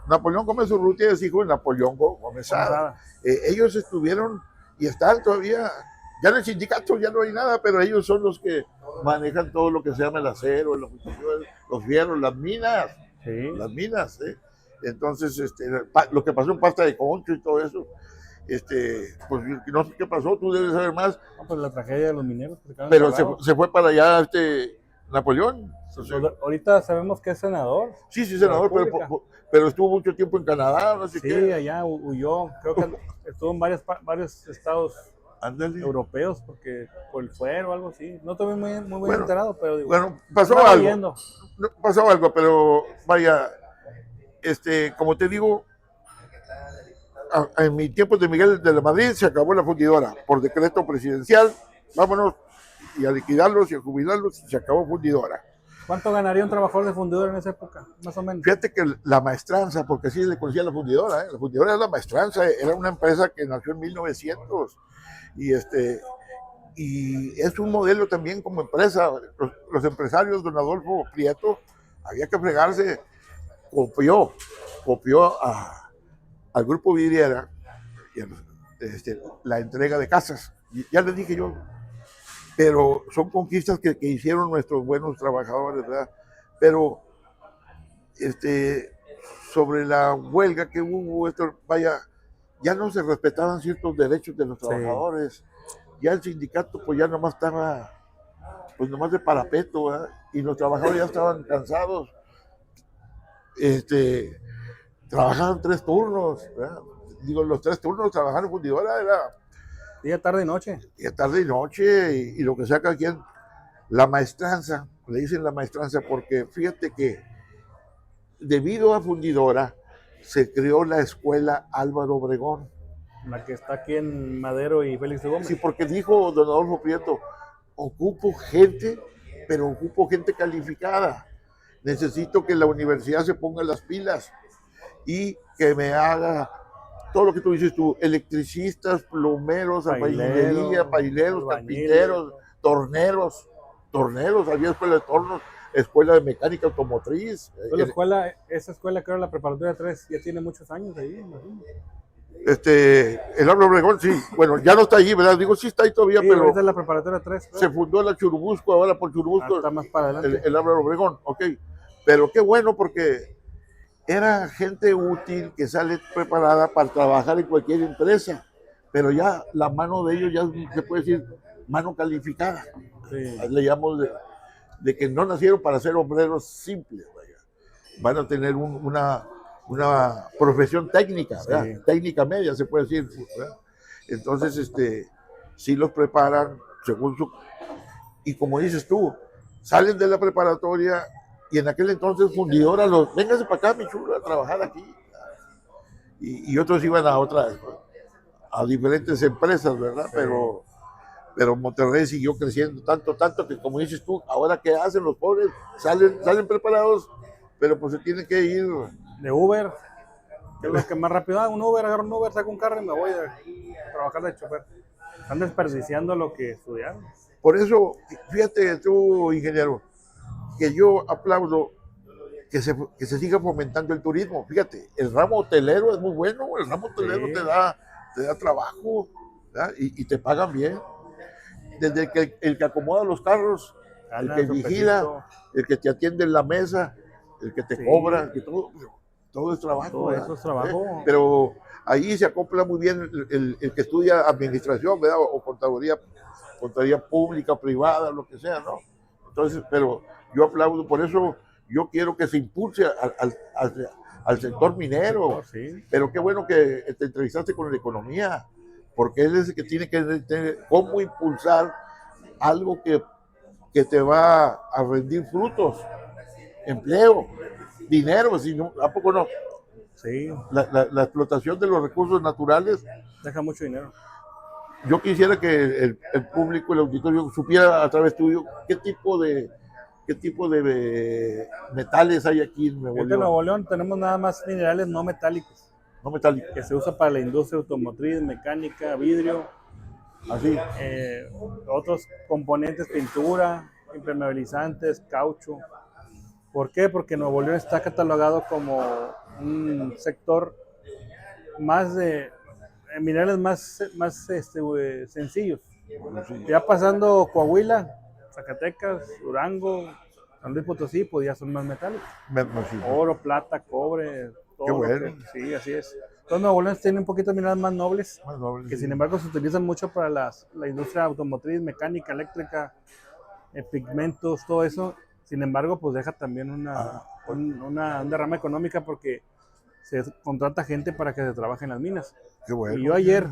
Napoleón Gómez Urrutia es hijo de Napoleón Gómez Sada. Ellos estuvieron y están todavía, ya en el sindicato ya no hay nada, pero ellos son los que manejan todo lo que se llama el acero, los fierros, las minas. Sí. Las minas, Entonces, lo que pasó en Pasta de Concho y todo eso, pues no sé qué pasó, tú debes saber más. No, pues la tragedia de los mineros. Pero se fue para allá Napoleón. Ahorita sabemos que es senador. Sí, senador, pero estuvo mucho tiempo en Canadá, no sé qué. Sí, allá huyó, creo que estuvo en varios estados europeos, porque por el fuero o algo así. No estoy muy enterado, pero digo. Bueno, pasó algo, pero vaya, como te digo, en mi tiempo de Miguel de la Madrid se acabó la fundidora por decreto presidencial vámonos y a liquidarlos y a jubilarlos, y se acabó Fundidora. ¿Cuánto ganaría un trabajador de fundidora en esa época, más o menos? Fíjate que la maestranza, porque así le conocía la fundidora, la fundidora era la maestranza, era una empresa que nació en 1900 y y es un modelo también como empresa. Los empresarios, don Adolfo Prieto, había que fregarse, copió al grupo Vidriera la entrega de casas. Y ya les dije yo, pero son conquistas que hicieron nuestros buenos trabajadores, ¿verdad? Pero sobre la huelga que hubo, vaya, ya no se respetaban ciertos derechos de los trabajadores. Sí. Ya el sindicato pues ya nomás estaba, pues nomás de parapeto, ¿verdad? Y los trabajadores ya estaban cansados. Trabajaban 3 turnos, ¿verdad? Digo, los 3 turnos trabajar en fundidora era día, tarde y noche. Día, tarde y noche, y lo que saca aquí en la maestranza, le dicen la maestranza porque fíjate que debido a fundidora se creó la escuela Álvaro Obregón. La que está aquí en Madero y Félix de Gómez. Sí, porque dijo don Adolfo Prieto, ocupo gente, pero ocupo gente calificada. Necesito que la universidad se ponga las pilas y que me haga todo lo que tú dices tú, electricistas, plomeros, albañilería, paileros, carpinteros, torneros, había escuela de tornos, escuela de mecánica automotriz. Esa escuela que era la preparatoria 3, ya tiene muchos años ahí, imagino. El Álvaro Obregón, sí, bueno, ya no está allí, ¿verdad? Digo, sí está ahí todavía, sí, pero esa es la preparatoria 3. Se fundó la Churubusco, ahora por Churubusco. Está más para adelante. El Álvaro Obregón, ok. Pero qué bueno, porque era gente útil que sale preparada para trabajar en cualquier empresa, pero ya la mano de ellos ya se puede decir mano calificada. Sí. Le llamamos de que no nacieron para ser obreros simples, vaya. Van a tener una profesión técnica, ¿verdad? Sí. Técnica media, se puede decir, ¿verdad? Entonces, sí los preparan según su... Y como dices tú, salen de la preparatoria y en aquel entonces fundidora véngase para acá, mi chulo, a trabajar aquí. Y otros iban a diferentes empresas, ¿verdad? Sí. Pero Monterrey siguió creciendo tanto que, como dices tú, ahora ¿qué hacen los pobres? Salen preparados, pero pues se tienen que ir. De Uber, que es lo que más rápido, agarro un Uber, saco un carro y me voy a trabajar de chofer. Están desperdiciando lo que estudiaron. Por eso, fíjate tú, ingeniero, que yo aplaudo que se siga fomentando el turismo. Fíjate, el ramo hotelero es muy bueno, el ramo hotelero sí. te da trabajo, ¿verdad? Y te pagan bien. Desde el que acomoda los carros, el que vigila, pesito. El que te atiende en la mesa, el que te sí. cobra, que todo es trabajo. Todo eso es trabajo. Pero ahí se acopla muy bien el que estudia administración, ¿verdad? O contaduría pública, privada, lo que sea, ¿no? Entonces, pero yo aplaudo, por eso yo quiero que se impulse al sector minero. Sí. Pero qué bueno que te entrevistaste con el de economía, porque él es el que tiene que tener cómo impulsar algo que te va a rendir frutos, empleo, dinero, si no, ¿a poco no? Sí. La explotación de los recursos naturales deja mucho dinero. Yo quisiera que el público, el auditorio, supiera a través tuyo qué tipo de metales hay aquí en Nuevo León. En Nuevo León tenemos nada más minerales no metálicos. No metálicos. Que se usa para la industria automotriz, mecánica, vidrio. Así. Otros componentes, pintura, impermeabilizantes, caucho. ¿Por qué? Porque Nuevo León está catalogado como un sector más de minerales más sencillos. Sí. Ya pasando Coahuila, Zacatecas, Durango, San Luis Potosí, pues ya son más metálicos. Sí. Oro, plata, cobre, todo. Qué bueno. Sí, así es. Entonces Nuevo León tiene un poquito de minerales más nobles, que sí. Sin embargo se utilizan mucho para la industria automotriz, mecánica, eléctrica, pigmentos, todo eso. Sin embargo, pues deja también una derrama económica porque se contrata gente para que se trabaje en las minas. Qué bueno. Y yo ayer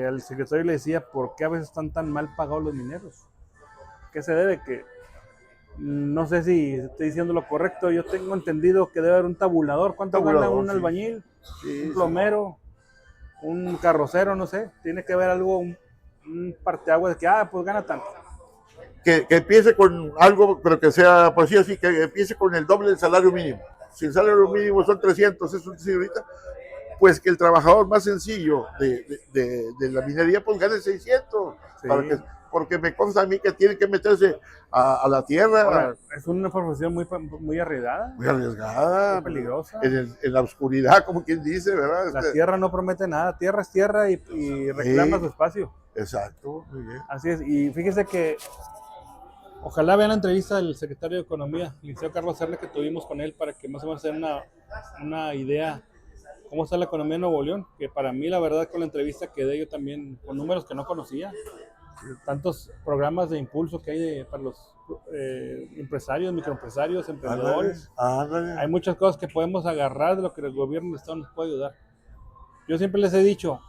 al secretario le decía, ¿por qué a veces están tan mal pagados los mineros? ¿Qué se debe? Que no sé si estoy diciendo lo correcto, yo tengo entendido que debe haber un tabulador. ¿Cuánto gana un albañil? Un plomero, un carrocero, no sé. Tiene que haber algo un parteaguas de que, pues gana tanto. Que empiece con algo, pero que sea, pues sí, así, que empiece con el doble del salario mínimo. Si el salario mínimo son 300, es un ahorita, pues que el trabajador más sencillo de la minería pues gane 600, Sí. porque me consta a mí que tiene que meterse a la tierra. Ahora, es una profesión muy arriesgada. Muy arriesgada. Muy peligrosa. En la oscuridad, como quien dice, ¿verdad? La tierra no promete nada, tierra es tierra y reclama su espacio. Exacto, muy bien. Así es, y fíjese que ojalá vean la entrevista del secretario de Economía, el licenciado Carlos Serle, que tuvimos con él para que más o menos se den una idea cómo está la economía en Nuevo León, que para mí la verdad con la entrevista quedé yo también con números que no conocía, tantos programas de impulso que hay para los empresarios, microempresarios, emprendedores. Hay muchas cosas que podemos agarrar de lo que el gobierno del estado nos puede ayudar. Yo siempre les he dicho,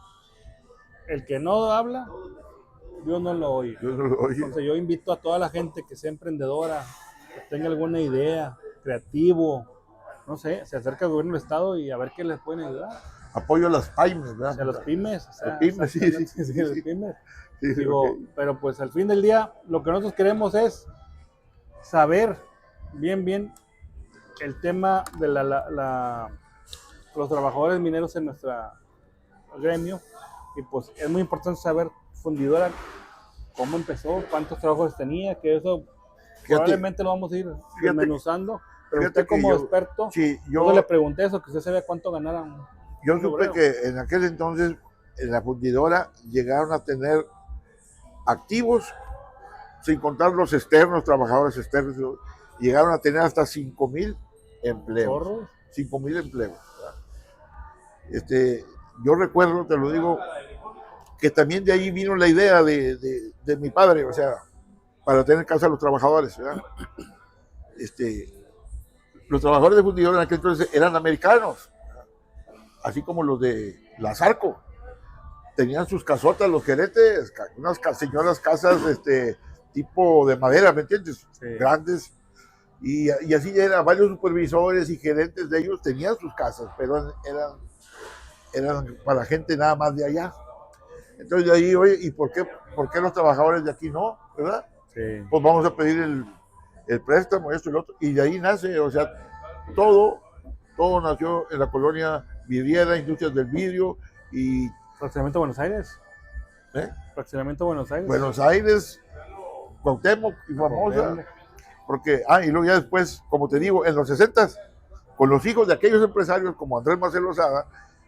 el que no habla, Dios no lo oye. Entonces yo invito a toda la gente que sea emprendedora, que tenga alguna idea, creativo, no sé, se acerca al gobierno del estado y a ver qué les pueden ayudar. Apoyo a las pymes, ¿verdad? O sea, a los pymes. O sea, los pymes, sí. Los pymes. Digo, pero pues al fin del día, lo que nosotros queremos es saber bien el tema de los trabajadores mineros en nuestro gremio. Y pues es muy importante saber, fundidora, cómo empezó, cuántos trabajos tenía, que eso probablemente lo vamos a ir desmenuzando. Pero usted como experto, yo le pregunté eso, que usted sabía cuánto ganaran. Yo supe que en aquel entonces en la fundidora llegaron a tener activos, sin contar los externos, trabajadores externos, llegaron a tener hasta 5,000 empleos. 5,000 empleos. Yo recuerdo, te lo digo, que también de ahí vino la idea de mi padre, o sea, para tener casa a los trabajadores, ¿verdad? Los trabajadores de fundidora en aquel entonces eran americanos, así como los de la Zarco. Tenían sus casotas, los geretes, unas señoras casas tipo de madera, ¿me entiendes? Sí. Grandes. Y así eran varios supervisores y gerentes de ellos, tenían sus casas, pero eran para gente nada más de allá. Entonces de ahí, oye, ¿y por qué los trabajadores de aquí no? ¿Verdad? Sí. Pues vamos a pedir el préstamo, esto y lo otro. Y de ahí nace, o sea, todo nació en la colonia Vidriera, Industrias del Vidrio y... ¿Fraccionamiento Buenos Aires? ¿Fraccionamiento Buenos Aires? Buenos Aires, Cuauhtémoc y Famosa. Porque, y luego ya después, como te digo, en los 60s, con los hijos de aquellos empresarios como Andrés Marcelo Sada,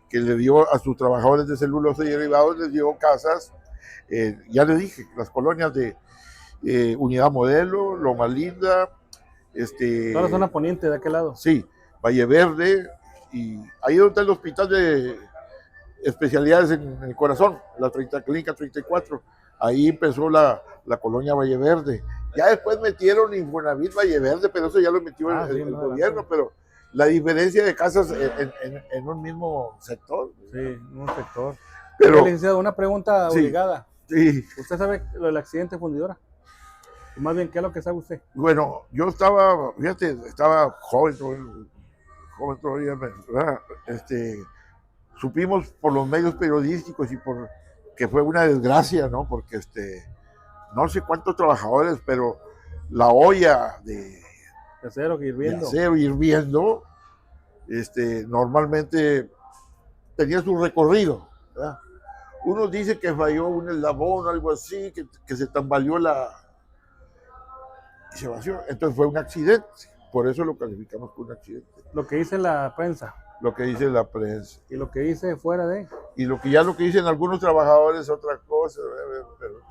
que le dio a sus trabajadores de celulosa y derivados, les dio casas, ya le dije, las colonias de Unidad Modelo, Loma Linda, toda la zona poniente de aquel lado. Sí, Valle Verde, y ahí donde está el hospital de especialidades en el corazón, la Clínica 34, ahí empezó la colonia Valle Verde. Ya después metieron Infonavit Valle Verde, pero eso ya lo metió el gobierno, pero la diferencia de casas en un mismo sector. Sí, en un sector. Pero, licenciado, una pregunta obligada. Sí. ¿Usted sabe lo del accidente fundidora? O más bien, ¿qué es lo que sabe usted? Bueno, yo estaba joven todavía, ¿verdad? Supimos por los medios periodísticos y que fue una desgracia, ¿no? Porque no sé cuántos trabajadores, pero la olla de acero hirviendo. Normalmente tenía su recorrido, ¿verdad? Uno dice que falló un eslabón o algo así, que se tambaleó y se vació. Entonces fue un accidente, por eso lo calificamos como un accidente. Lo que dice la prensa. Lo que dice la prensa. Y lo que dice fuera de. Y lo que dicen algunos trabajadores es otra cosa.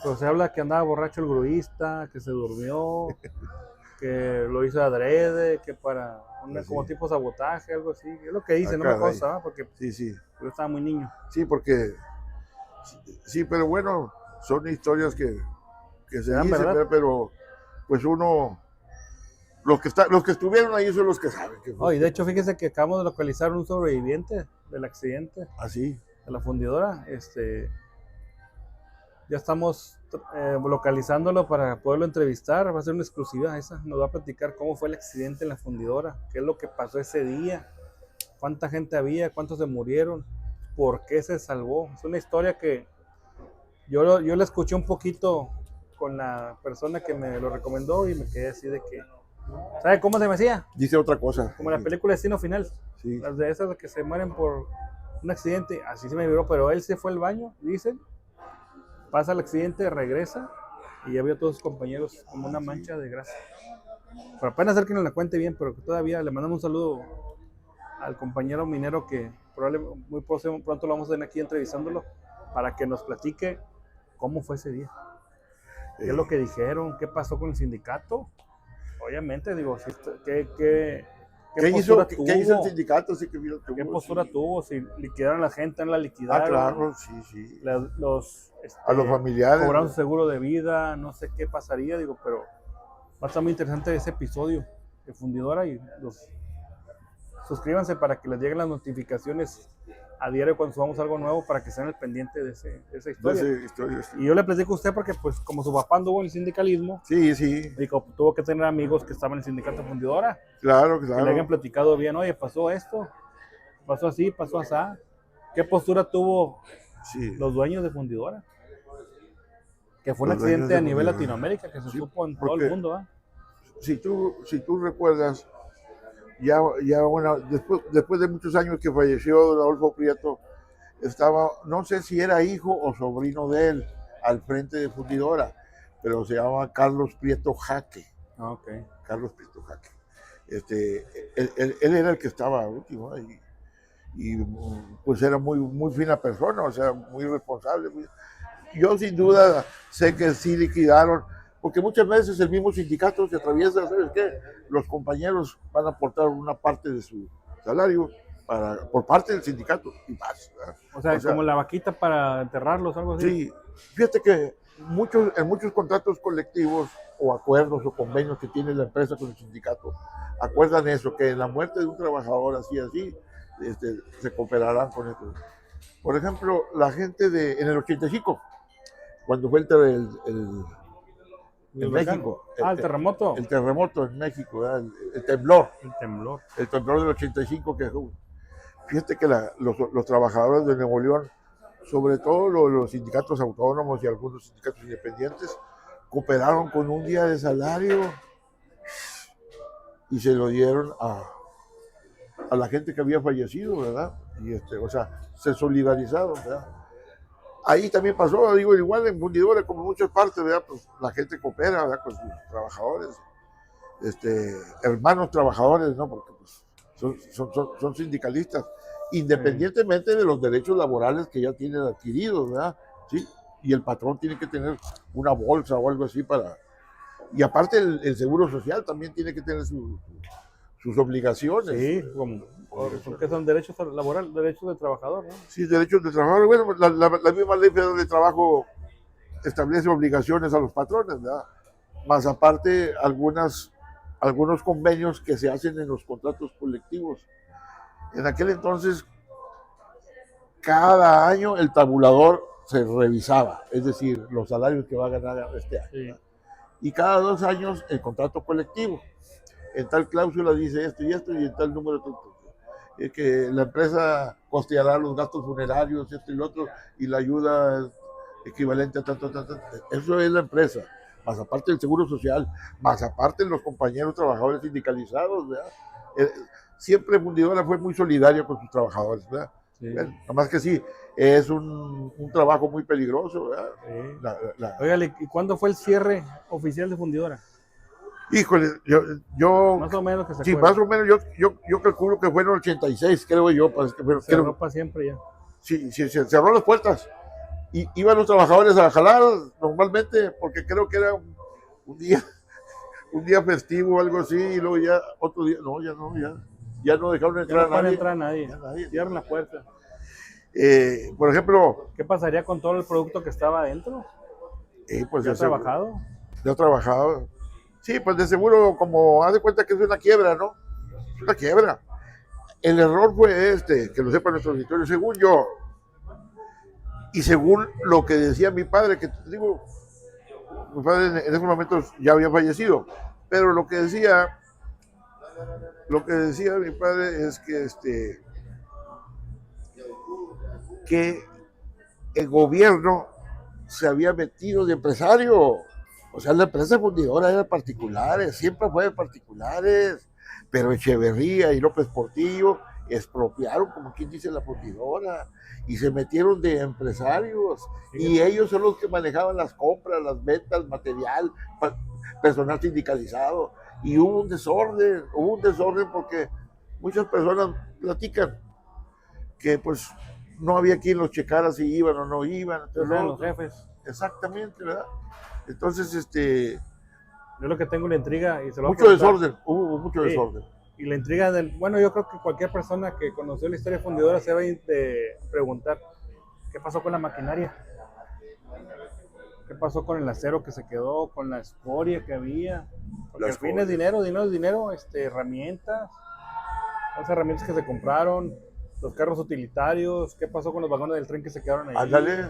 Pero se habla que andaba borracho el gruista, que se durmió, que lo hizo adrede, que para como tipo sabotaje, algo así. Es lo que dice, no me consta, porque sí. Yo estaba muy niño. Sí, porque sí, pero bueno, son historias que se dan, ¿verdad? Pero pues uno, los que estuvieron ahí son los que saben. Y de hecho, fíjese que acabamos de localizar un sobreviviente del accidente. Sí. De la fundidora. Ya estamos localizándolo para poderlo entrevistar. Va a ser una exclusiva esa. Nos va a platicar cómo fue el accidente en la fundidora, qué es lo que pasó ese día, cuánta gente había, cuántos se murieron, por qué se salvó. Es una historia que Yo le escuché un poquito con la persona que me lo recomendó y me quedé así de que, ¿sabe cómo se me hacía? Dice otra cosa. Como la película Destino Final, Sí. las de esas que se mueren por un accidente, así se me vibró, pero él se fue al baño, dicen, pasa el accidente, regresa y ya vio a todos sus compañeros como una mancha de grasa. Pero apenas ser que nos la cuente bien, pero que todavía le mandamos un saludo al compañero minero que probablemente muy pronto lo vamos a tener aquí entrevistándolo para que nos platique cómo fue ese día. ¿Qué es lo que dijeron? ¿Qué pasó con el sindicato? Obviamente, digo, ¿qué postura tuvo? ¿Qué hizo el sindicato? Sí, ¿Qué postura tuvo? Si liquidaron a la gente, no la Ah, liquidaron. claro, sí. A los familiares. Cobraron su seguro de vida, no sé qué pasaría, digo, pero va a estar muy interesante ese episodio de Fundidora y suscríbanse para que les lleguen las notificaciones a diario cuando subamos algo nuevo para que estén al pendiente de esa historia. Y yo le platico a usted porque, pues, como su papá anduvo en el sindicalismo, sí, digo, tuvo que tener amigos que estaban en el sindicato Fundidora. Claro. Que le hayan platicado bien, oye, pasó esto, pasó así, pasó así. ¿Qué postura tuvo los dueños de Fundidora? Que fue un accidente a nivel Latinoamérica, que se supo en todo el mundo. Si tú recuerdas, después de muchos años que falleció Adolfo Prieto, estaba, no sé si era hijo o sobrino de él, al frente de Fundidora, pero se llamaba Carlos Prieto Jaque. Okay. Carlos Prieto Jaque. Él era el que estaba último y pues era muy fina persona, o sea, muy responsable. Yo sin duda sé que sí liquidaron, porque muchas veces el mismo sindicato se atraviesa, ¿sabes qué? Los compañeros van a aportar una parte de su salario por parte del sindicato y más. O sea, como la vaquita para enterrarlos, algo así. Sí, fíjate que en muchos contratos colectivos o acuerdos o convenios que tiene la empresa con el sindicato, acuerdan eso, que en la muerte de un trabajador así, se cooperarán con eso. Por ejemplo, la gente en el 85, cuando fue el México. El terremoto. El terremoto en México, el temblor. El temblor del 85 que fíjate que los trabajadores de Nuevo León, sobre todo los sindicatos autónomos y algunos sindicatos independientes, cooperaron con un día de salario y se lo dieron a la gente que había fallecido, ¿verdad? Y o sea, se solidarizaron, ¿verdad? Ahí también pasó, digo, igual en Fundidora, como en muchas partes, ¿verdad? Pues la gente coopera, ¿verdad? Con sus trabajadores, hermanos trabajadores, ¿no? Porque pues, son sindicalistas, independientemente de los derechos laborales que ya tienen adquiridos, ¿verdad? Sí, y el patrón tiene que tener una bolsa o algo así para... Y aparte el seguro social también tiene que tener sus obligaciones. Sí, porque son derechos laborales, derechos del trabajador, ¿no? Sí, derechos del trabajador. Bueno, la misma ley federal de trabajo establece obligaciones a los patrones, ¿verdad? Más aparte algunos convenios que se hacen en los contratos colectivos. En aquel entonces, cada año el tabulador se revisaba, es decir, los salarios que va a ganar este año. Sí. Y cada 2 años el contrato colectivo. En tal cláusula dice esto y esto, y en tal número que la empresa costeará los gastos funerarios, esto y lo otro, y la ayuda equivalente a tanto. Eso es la empresa, más aparte del seguro social, más aparte los compañeros trabajadores sindicalizados, ¿verdad? Siempre Fundidora fue muy solidaria con sus trabajadores, ¿verdad? Sí. Nada más que sí, es un trabajo muy peligroso, ¿verdad? Sí. Óigale, ¿y cuándo fue el cierre oficial de Fundidora? Híjole, yo más o menos que se sí, más o menos yo calculo que fue en el 86, creo yo. Cerró para siempre ya. Sí, se cerró las puertas. Y iban los trabajadores a jalar normalmente, porque creo que era un día festivo o algo así, y luego ya otro día, ya no dejaron entrar a nadie. No puede entrar nadie. Cierran la puerta. Por ejemplo, ¿qué pasaría con todo el producto que estaba adentro? Pues ¿Ya ha trabajado? Ya ha trabajado. Sí, pues de seguro, como haz de cuenta que es una quiebra, ¿no? Es una quiebra. El error fue que lo sepan nuestros auditores, según yo, y según lo que decía mi padre, que digo, mi padre en esos momentos ya había fallecido, pero lo que decía mi padre es que el gobierno se había metido de empresario. O sea, la empresa fundidora era de particulares, siempre fue de particulares, pero Echeverría y López Portillo expropiaron, como quien dice, la fundidora y se metieron de empresarios y ellos son los que manejaban las compras, las ventas, material, personal sindicalizado y hubo un desorden porque muchas personas platican que pues no había quien los checara si iban o no iban. Entonces eran los jefes. Exactamente, ¿verdad? Entonces, yo lo que tengo la intriga y se lo mucho desorden, hubo mucho desorden. Y la intriga bueno, yo creo que cualquier persona que conoció la historia fundidora se debe de preguntar, ¿qué pasó con la maquinaria? ¿Qué pasó con el acero que se quedó, con la escoria que había? Porque al fin es dinero, herramientas, las herramientas que se compraron, los carros utilitarios, ¿qué pasó con los vagones del tren que se quedaron ahí? Ándale.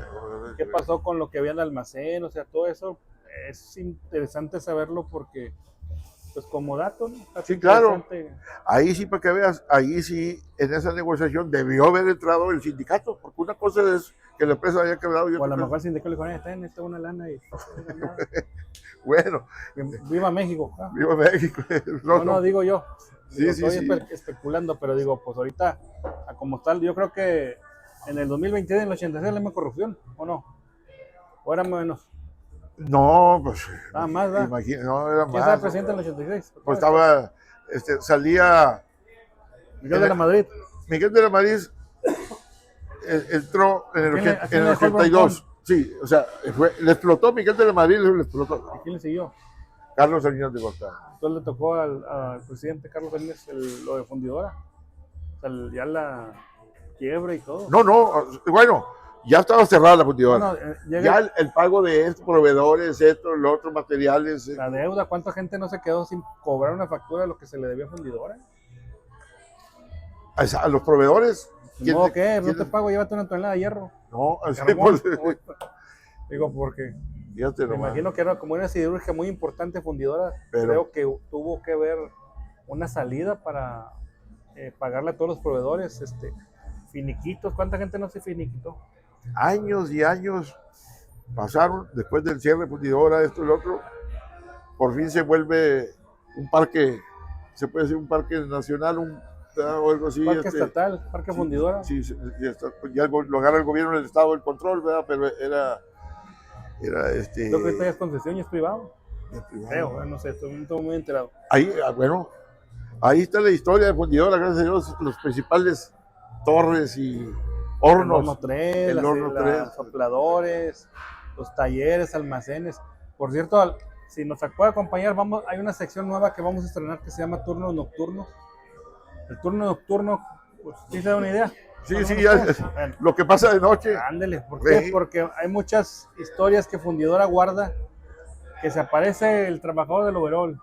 ¿Qué pasó con lo que había en el almacén? O sea, todo eso es interesante saberlo porque, pues como dato, ¿no? Sí, claro. Ahí sí, para que veas, ahí sí, en esa negociación debió haber entrado el sindicato, porque una cosa es que la empresa había quebrado. O a lo mejor el sindicato le dijo, necesito una lana y... Bueno. Viva México. ¿Ah? Viva México. No, digo yo. Sí, estoy especulando, pero digo, pues ahorita, como tal, yo creo que en el 2022, en el 86, la misma corrupción, ¿o no? ¿O era menos? No, pues... Nada más, ¿verdad? No, era más. ¿Quién estaba presidente en el 86? Pues estaba, salía... Miguel de la Madrid. Miguel de la Madrid entró en el 82. Sí, o sea, le explotó Miguel de la Madrid, le explotó. ¿Y quién le siguió? Carlos Salinas de Gortari. Entonces le tocó al presidente Carlos Salinas lo de fundidora. O sea, ya la quiebra y todo. No, bueno, ya estaba cerrada la fundidora. Ya el pago de estos proveedores, los otros materiales. La deuda, ¿cuánta gente no se quedó sin cobrar una factura de lo que se le debía a fundidora? A los proveedores. No, ¿qué? No te pago, llévate una tonelada de hierro. No, así pues, digo, porque me imagino que era como una siderúrgica muy importante fundidora. Creo que tuvo que ver una salida para pagarle a todos los proveedores, finiquitos. ¿Cuánta gente no se finiquitó? Años y años pasaron después del cierre de fundidora, esto y lo otro. Por fin se vuelve un parque, se puede decir un parque nacional, o algo así. Parque estatal, parque fundidora. Sí, ya lo agarra el gobierno del estado el control, ¿verdad? Pero era Creo que ahorita es concesión y es privado. Creo, no sé, estoy muy enterado. Ahí, bueno, ahí está la historia de fundidora, gracias a Dios, los principales torres y hornos. El horno 3, los sopladores, los talleres, almacenes. Por cierto, si nos puede acompañar, hay una sección nueva que vamos a estrenar que se llama Turno Nocturno. El turno nocturno, pues, ¿sí se da una idea? Sí, ya, lo que pasa de noche. Ándele, ¿por qué? Porque hay muchas historias que fundidora guarda, que se aparece el trabajador del overol,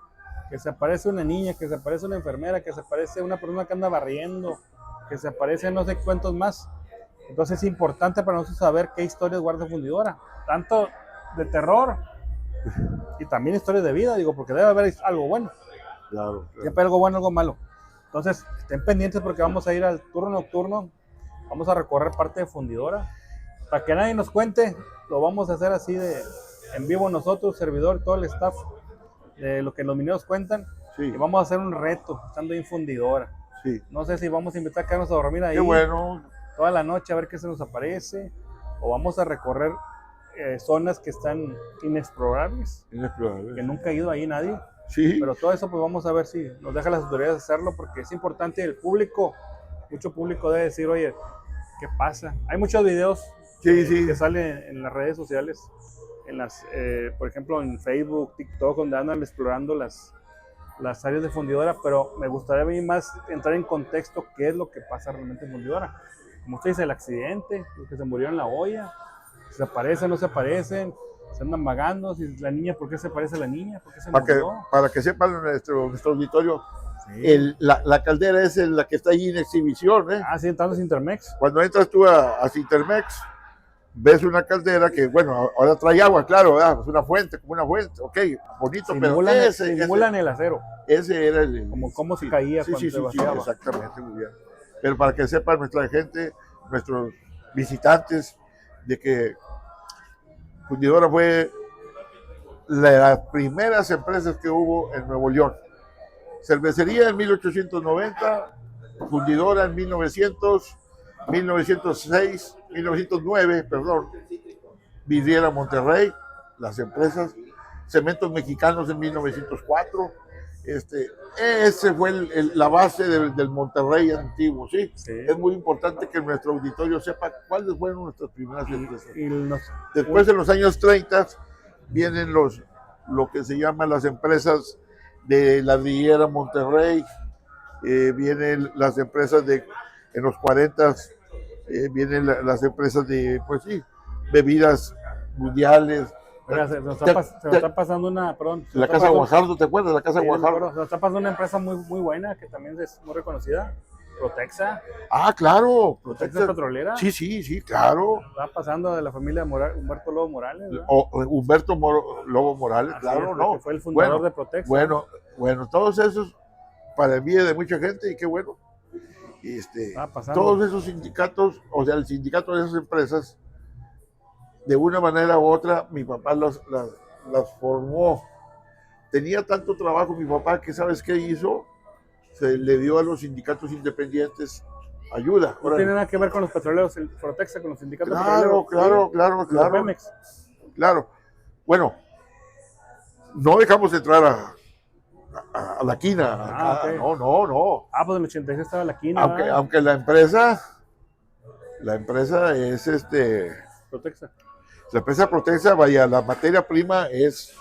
que se aparece una niña, que se aparece una enfermera, que se aparece una persona que anda barriendo, que se aparece no sé cuántos más. Entonces es importante para nosotros saber qué historias guarda fundidora, tanto de terror y también historias de vida, digo, porque debe haber algo bueno. Claro. Siempre algo bueno, algo malo. Entonces, estén pendientes porque vamos a ir al turno nocturno, vamos a recorrer parte de fundidora. Para que nadie nos cuente, lo vamos a hacer así en vivo nosotros, servidor, todo el staff, de lo que los mineros cuentan. Sí. Y vamos a hacer un reto, estando ahí en fundidora. Sí. No sé si vamos a invitar a quedarnos a dormir ahí. Qué bueno. Toda la noche a ver qué se nos aparece. O vamos a recorrer zonas que están inexplorables. Que nunca ha ido ahí nadie. Sí. Pero todo eso pues vamos a ver si nos dejan las autoridades hacerlo porque es importante. El público, mucho público debe decir, oye, ¿qué pasa? Hay muchos videos que salen en las redes sociales, por ejemplo en Facebook, TikTok, donde andan explorando las áreas de fundidora, pero me gustaría a mí más entrar en contexto qué es lo que pasa realmente en fundidora. Como usted dice, el accidente, los que se murieron en la olla, si se aparecen, no se aparecen, se andan vagando, si la niña, ¿por qué se parece a la niña? ¿Por qué se murió? Para que sepan nuestro auditorio, sí. La caldera es la que está ahí en exhibición. Sí, entrando a Sintermex. Cuando entras tú a Sintermex, ves una caldera que, bueno, ahora trae agua, claro, ¿verdad? Es una fuente, como una fuente, ok, bonito, simulan el acero. Ese era cómo se caía cuando se vaciaba. Exactamente, muy bien. Pero para que sepan nuestra gente, nuestros visitantes, de que Fundidora fue de las primeras empresas que hubo en Nuevo León. Cervecería en 1890, fundidora en 1900, 1906, 1909, perdón, Vidriera Monterrey, las empresas, Cementos Mexicanos en 1904. Ese fue la base del Monterrey antiguo, ¿sí? Sí. Es muy importante que nuestro auditorio sepa cuáles fueron nuestras primeras empresas. Y Después, en los años 30, vienen lo que se llaman las empresas de la Vidriera Monterrey, vienen las empresas en los 40, vienen las empresas de, pues sí, bebidas mundiales. Oiga, se nos está pasando una, perdón. La Casa Guajardo, ¿te acuerdas? La Casa Guajardo. Se nos está pasando una empresa muy buena que también es muy reconocida, Protexa. Ah, claro. Protexa Petrolera. Sí, claro. Está pasando de la familia Humberto Lobo Morales, ¿verdad? Humberto Lobo Morales, Así claro, es, ¿no? fue el fundador de Protexa. Bueno, todos esos, para envidia de mucha gente, y qué bueno. Todos esos sindicatos, o sea, el sindicato de esas empresas, de una manera u otra, mi papá las formó. Tenía tanto trabajo mi papá que, ¿sabes qué hizo? Se le dio a los sindicatos independientes ayuda. No tiene nada que ver con los petroleros, el Protexa, con los sindicatos petroleros. Claro. Pemex. Claro. Bueno, no dejamos entrar a la quina. Okay. No. Pues en el 86 estaba la quina. Aunque la empresa es Protexa. La empresa Protexa, vaya, la materia prima es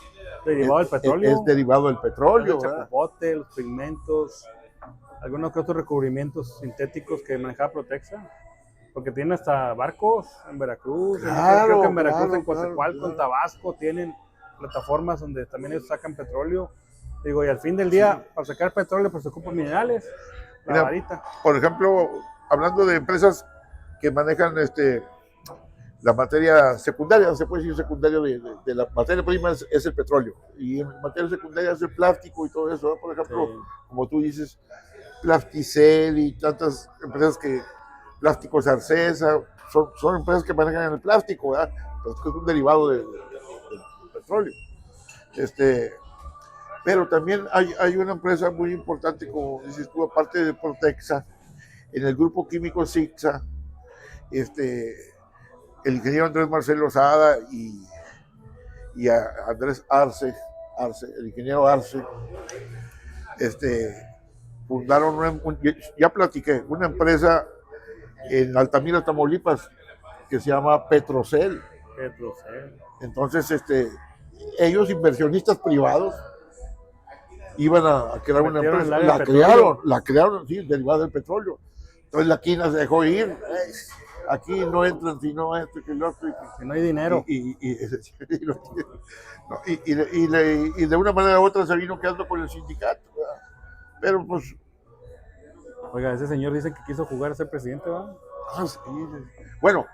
derivado del petróleo. Es derivado del petróleo. El chapopote, los pigmentos, algunos que otros recubrimientos sintéticos que manejaba Protexa. Porque tienen hasta barcos en Veracruz. Creo que en Veracruz, en Coatzacoalcos, en Tabasco, tienen plataformas donde también ellos sacan petróleo. Digo, y al fin del día, para sacar petróleo, pues se ocupan minerales. La varita. Por ejemplo, hablando de empresas que manejan la materia secundaria, se puede decir secundaria de la materia prima es el petróleo, y en materia secundaria es el plástico y todo eso, ¿no? Por ejemplo, como tú dices, Plasticel y tantas empresas Plásticos Arcesa, son empresas que manejan el plástico, ¿verdad? Pero es un derivado del petróleo. Pero también hay una empresa muy importante, como dices tú, aparte de Protexa, en el grupo químico Sixa, el ingeniero Andrés Marcelo Sada y a Andrés Arce, el ingeniero Arce, fundaron, ya platiqué, una empresa en Altamira, Tamaulipas, que se llama Petrocel. Entonces, ellos, inversionistas privados, iban a crear una empresa, la crearon, sí, derivada del petróleo. Entonces la quina se dejó ir. Aquí no entran si no esto y lo otro. Si no hay dinero. Y de una manera u otra se vino quedando con el sindicato. ¿Verdad? Pero pues... Oiga, ese señor dice que quiso jugar a ser presidente, ¿verdad? Sí. Bueno.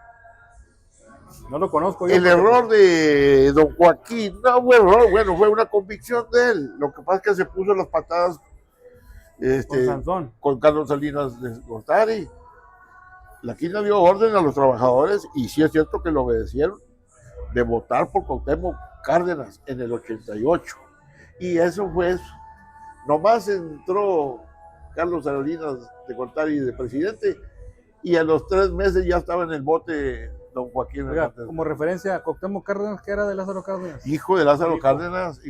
No lo conozco. El error de don Joaquín, no fue error, bueno, fue una convicción de él. Lo que pasa es que se puso las patadas con Sansón, con Carlos Salinas de Gortari. La quina dio orden a los trabajadores, y sí es cierto que lo obedecieron, de votar por Cuauhtémoc Cárdenas en el 88. Y eso fue eso. Nomás entró Carlos Salinas de Gortari de presidente, y a los 3 meses ya estaba en el bote don Joaquín. Oiga, como referencia, Cuauhtémoc Cárdenas, ¿qué era de Lázaro Cárdenas? Hijo de Lázaro Cárdenas.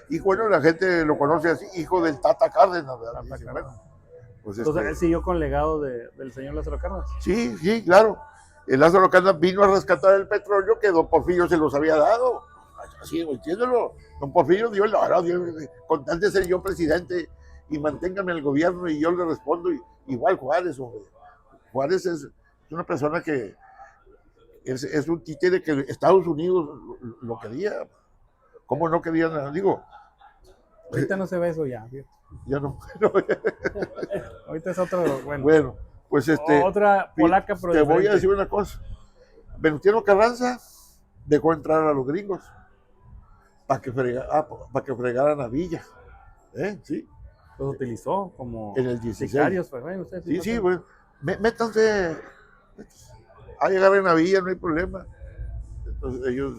Y bueno, la gente lo conoce así, hijo del Tata Cárdenas, ¿verdad? Bueno, pues entonces él siguió con el legado del señor Lázaro Cárdenas. Sí, claro. El Lázaro Cárdenas vino a rescatar el petróleo que don Porfirio se los había dado. Así, entiéndelo. Don Porfirio dio con tal de ser yo presidente y manténgame en el gobierno, y yo le respondo, igual Juárez, hombre. Juárez es una persona que es un títere que Estados Unidos lo quería. ¿Cómo no querían? Digo. Ahorita no se ve eso ya. ¿Cierto? Ya no. Ahorita es otro. Bueno, pues otra polaca, pero te diferente. voy a decir una cosa. Venustiano Carranza dejó entrar a los gringos para que fregaran a Villa. Sí. Los utilizó como en el 16. sicarios, pues, bueno, ustedes sí, bueno. Métanse. A llegar en la Villa, no hay problema. Entonces ellos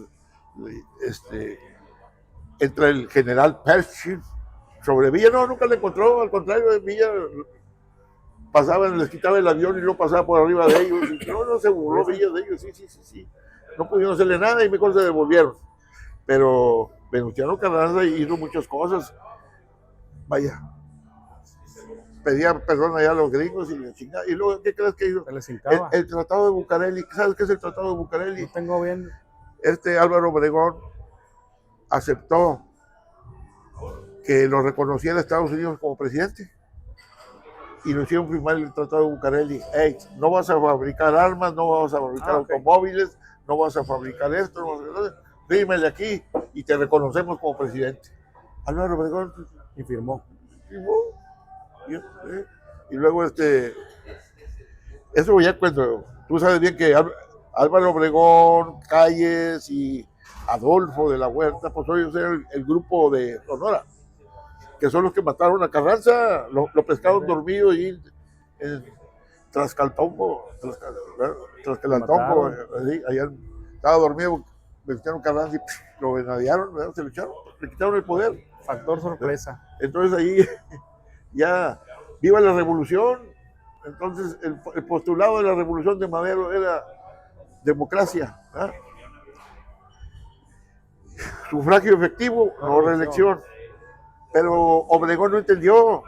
Entra el general Pershing sobre Villa, no, nunca le encontró, al contrario, Villa pasaban, les quitaba el avión y luego pasaba por arriba de ellos, y no se burló Villa de ellos, sí. No pudieron hacerle nada y mejor se devolvieron. Pero Venustiano Carranza hizo muchas cosas, vaya, pedía perdón allá a los gringos y la chingada. Y luego, ¿qué crees que hizo? El Tratado de Bucareli. ¿Sabes qué es el Tratado de Bucareli? No tengo bien. Álvaro Obregón aceptó que lo reconociera Estados Unidos como presidente y lo hicieron firmar el Tratado de Bucareli. Hey, no vas a fabricar armas, no vas a fabricar automóviles, no vas a fabricar esto, no vas a hacer, fírmale aquí y te reconocemos como presidente. Álvaro Obregón y firmó. Y luego eso ya cuando tú sabes bien que Álvaro Obregón, Calles y Adolfo de la Huerta, pues ellos eran el grupo de Sonora, que son los que mataron a Carranza, lo pescaron dormido y en Tlaxcaltongo, allá estaba dormido, metieron Carranza y lo venadearon, se lo echaron, le quitaron el poder. Factor sorpresa. Entonces ahí ya, viva la revolución. Entonces el postulado de la revolución de Madero era democracia, ¿verdad? Sufragio efectivo, no reelección. Pero Obregón no entendió.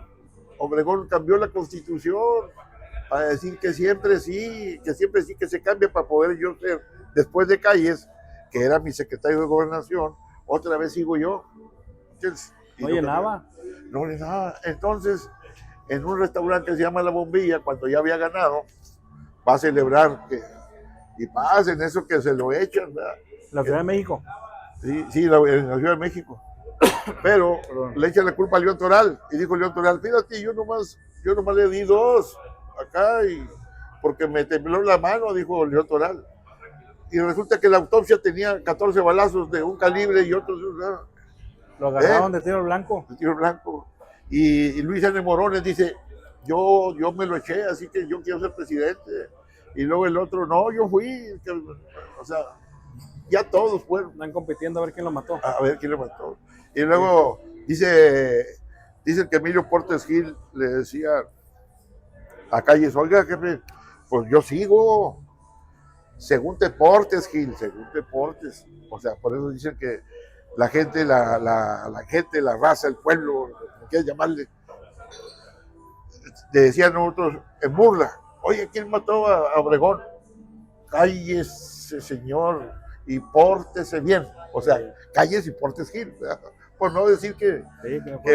Obregón cambió la constitución para decir que siempre sí, que se cambie para poder yo ser, después de Calles, que era mi secretario de Gobernación, otra vez sigo yo. Entonces, no llenaba. No llenaba. Entonces, en un restaurante que se llama La Bombilla, cuando ya había ganado, va a celebrar y pasen eso que se lo echan, ¿verdad? La Ciudad de México. Sí, en la Ciudad de México. Pero le echan la culpa a León Toral. Y dijo León Toral, fíjate, yo nomás le di 2 acá porque me tembló la mano, dijo León Toral. Y resulta que la autopsia tenía 14 balazos de un calibre y otros de un... Lo agarraron de tiro blanco. De tiro blanco. Y Luis N. Morones dice, yo me lo eché, así que yo quiero ser presidente. Y luego el otro, no, yo fui. O sea, ya todos fueron. Están compitiendo a ver quién lo mató. A ver quién lo mató. Y luego dice que Emilio Portes Gil le decía a Calles, oiga, jefe, pues yo sigo. Según te portes, Gil, según te portes. O sea, por eso dicen que la gente, la gente, la raza, el pueblo, como quieras llamarle, le decían nosotros en burla, oye, ¿quién mató a Obregón? Cállese, señor, y pórtese bien. O sea, Calles y Portes Gil, ¿verdad? Por no decir que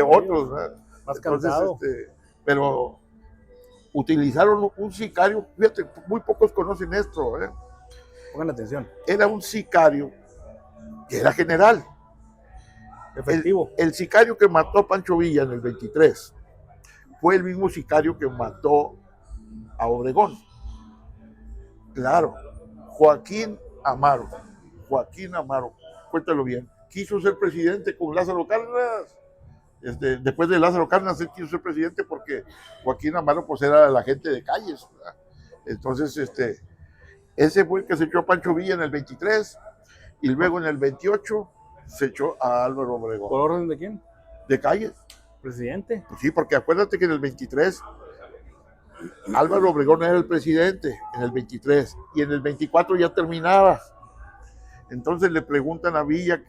otros, ¿verdad? Más cansado. Pero utilizaron un sicario, fíjate, muy pocos conocen esto, ¿eh? Pongan atención. Era un sicario que era general. Efectivo. El sicario que mató a Pancho Villa en el 23 fue el mismo sicario que mató a Obregón. Claro, Joaquín Amaro, cuéntalo bien, quiso ser presidente con Lázaro Cárdenas. Después de Lázaro Cárdenas, él quiso ser presidente porque Joaquín Amaro pues era la gente de Calles, ¿verdad? Entonces, ese fue el que se echó a Pancho Villa en el 23 y luego en el 28 se echó a Álvaro Obregón. ¿Por orden de quién? De Calles. Presidente. Pues sí, porque acuérdate que en el 23 Álvaro Obregón era el presidente, en el 23, y en el 24 ya terminaba. Entonces le preguntan a Villa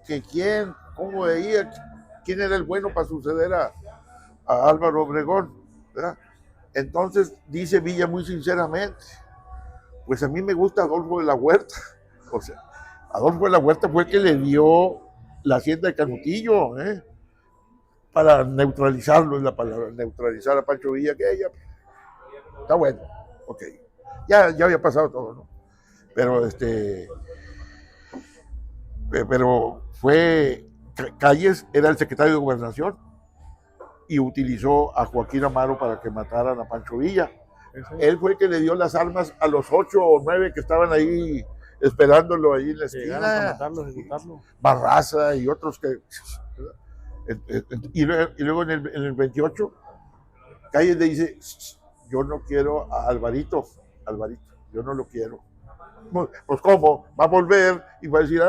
que cómo veía, quién era el bueno para suceder a Álvaro Obregón, ¿verdad? Entonces dice Villa muy sinceramente, pues a mí me gusta Adolfo de la Huerta. O sea, Adolfo de la Huerta fue el que le dio la hacienda de Canutillo, para neutralizarlo, es la palabra, neutralizar a Pancho Villa, que ella está bueno, ok, ya había pasado todo, ¿no? Pero Calles era el secretario de Gobernación y utilizó a Joaquín Amaro para que mataran a Pancho Villa. Él fue el que le dio las armas a los 8 o 9 que estaban ahí esperándolo ahí en la esquina. Llegaron a matarlo, ejecutarlo. Barraza y otros que... Y luego en el 28, Calles le dice, yo no quiero a Alvarito, yo no lo quiero. Pues ¿cómo? Va a volver y va a decir,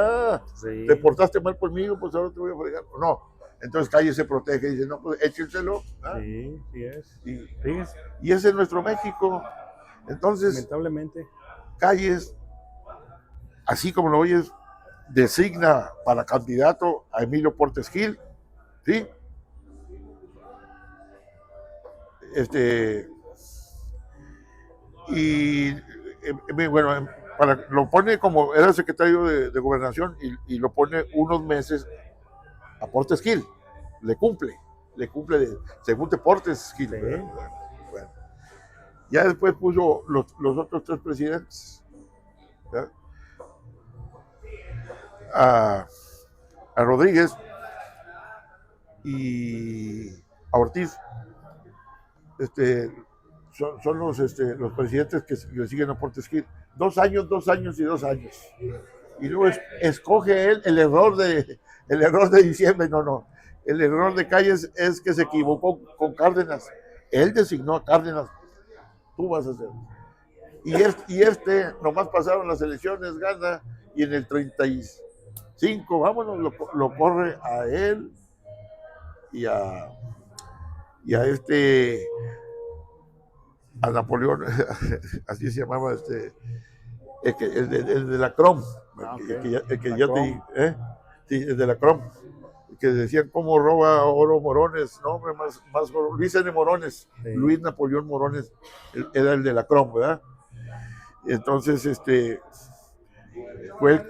Sí. te portaste mal conmigo, pues ahora te voy a fregar. No. Entonces Calle se protege y dice, no, pues échenselo. Sí, sí es. Y, Fíjese, y ese es nuestro México. Entonces, lamentablemente. Calles, así como lo oyes, designa para candidato a Emilio Portes Gil, ¿sí? Y bueno, lo pone como, era secretario de Gobernación y lo pone unos meses a Portes Gil, le cumple, según Portes Gil. Sí. Bueno, ya después puso los otros tres presidentes, ¿verdad? A Rodríguez y a Ortiz. Son los presidentes que le siguen a Portes Gil. 2 años, 2 años y 2 años. Y luego escoge él el error de diciembre. No. El error de Calles es que se equivocó con Cárdenas. Él designó a Cárdenas. Tú vas a hacer. Y nomás pasaron las elecciones, gana, y en el 35, vámonos, lo corre a él y a Napoleón, así se llamaba el de la Crom, el de la Crom, que decían cómo roba oro Morones, no hombre, más oro, Luis N. Morones, sí. Luis Napoleón Morones, era el de la Crom, ¿verdad? Entonces, fue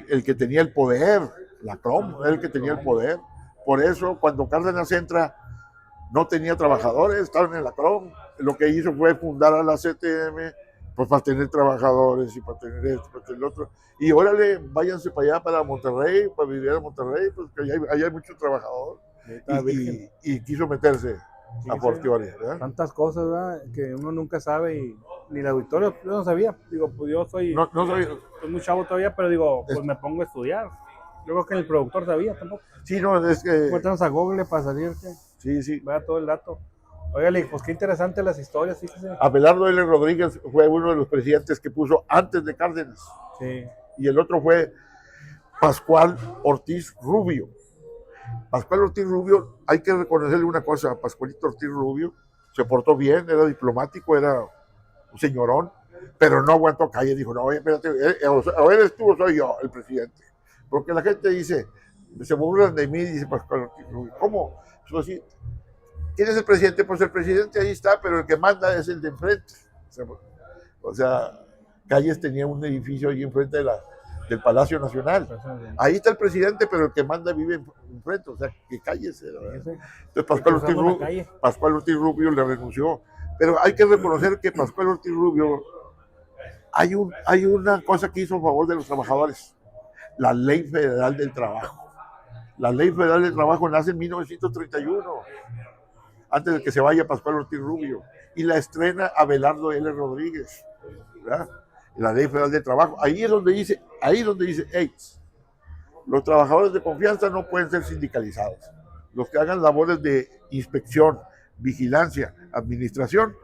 el que tenía el poder, la Crom, era el que tenía el poder. Por eso, cuando Cárdenas entra, no tenía trabajadores, estaban en la Crom. Lo que hizo fue fundar a la CTM, pues para tener trabajadores y para tener esto, para tener lo otro. Y órale, váyanse para allá, para Monterrey, para vivir a Monterrey, pues que allá hay muchos trabajadores. Y quiso meterse a Fortiori, ¿verdad? Tantas cosas, ¿verdad? Que uno nunca sabe y ni el auditorio, yo no sabía. Digo, pues yo soy muy chavo todavía, pero digo, pues me pongo a estudiar. Yo creo que el productor sabía tampoco. Sí, no, es que... Metemos a Google para salir, sí. Vea todo el dato. Óigale, pues qué interesante las historias, fíjese. Abelardo L. Rodríguez fue uno de los presidentes que puso antes de Cárdenas. Sí. Y el otro fue Pascual Ortiz Rubio. Pascual Ortiz Rubio, hay que reconocerle una cosa, Pascualito Ortiz Rubio se portó bien, era diplomático, era un señorón, pero no aguantó Calle, dijo, no, oye, espérate, a eres tú o soy yo el presidente. Porque la gente dice, se burlan de mí, dice Pascual Ortiz Rubio, ¿cómo? Pues así, ¿quién es el presidente? Pues el presidente ahí está, pero el que manda es el de enfrente. O sea, Calles tenía un edificio ahí enfrente del Palacio Nacional. Ahí está el presidente, pero el que manda vive enfrente. O sea, que Calles era. Entonces Pascual Ortiz Rubio le renunció. Pero hay que reconocer que Pascual Ortiz Rubio, hay una cosa que hizo a favor de los trabajadores. La Ley Federal del Trabajo. La Ley Federal del Trabajo nace en 1931. Antes de que se vaya Pascual Ortiz Rubio, y la estrena Abelardo L. Rodríguez, ¿verdad? La Ley Federal de Trabajo. Ahí es donde dice, hey, los trabajadores de confianza no pueden ser sindicalizados. Los que hagan labores de inspección, vigilancia, administración,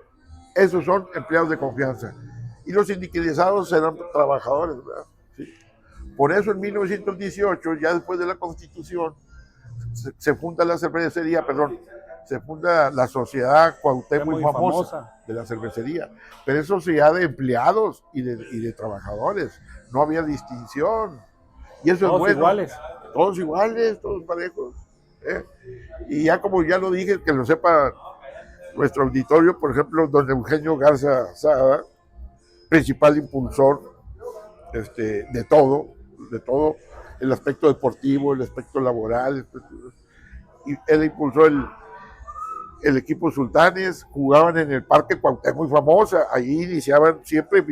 esos son empleados de confianza. Y los sindicalizados serán trabajadores, ¿verdad? Sí. Por eso en 1918, ya después de la Constitución, se funda la cervecería, se funda la Sociedad Cuauhtémoc muy famosa de la cervecería, pero es sociedad de empleados y de trabajadores, no había distinción, y eso es bueno. Todos iguales, todos parejos, y ya como ya lo dije, que lo sepa nuestro auditorio, por ejemplo, don Eugenio Garza Sada, principal impulsor de todo, el aspecto deportivo, el aspecto laboral, y él impulsó el equipo Sultanes, jugaban en el Parque Cuauhtémoc muy famosa, ahí iniciaban, siempre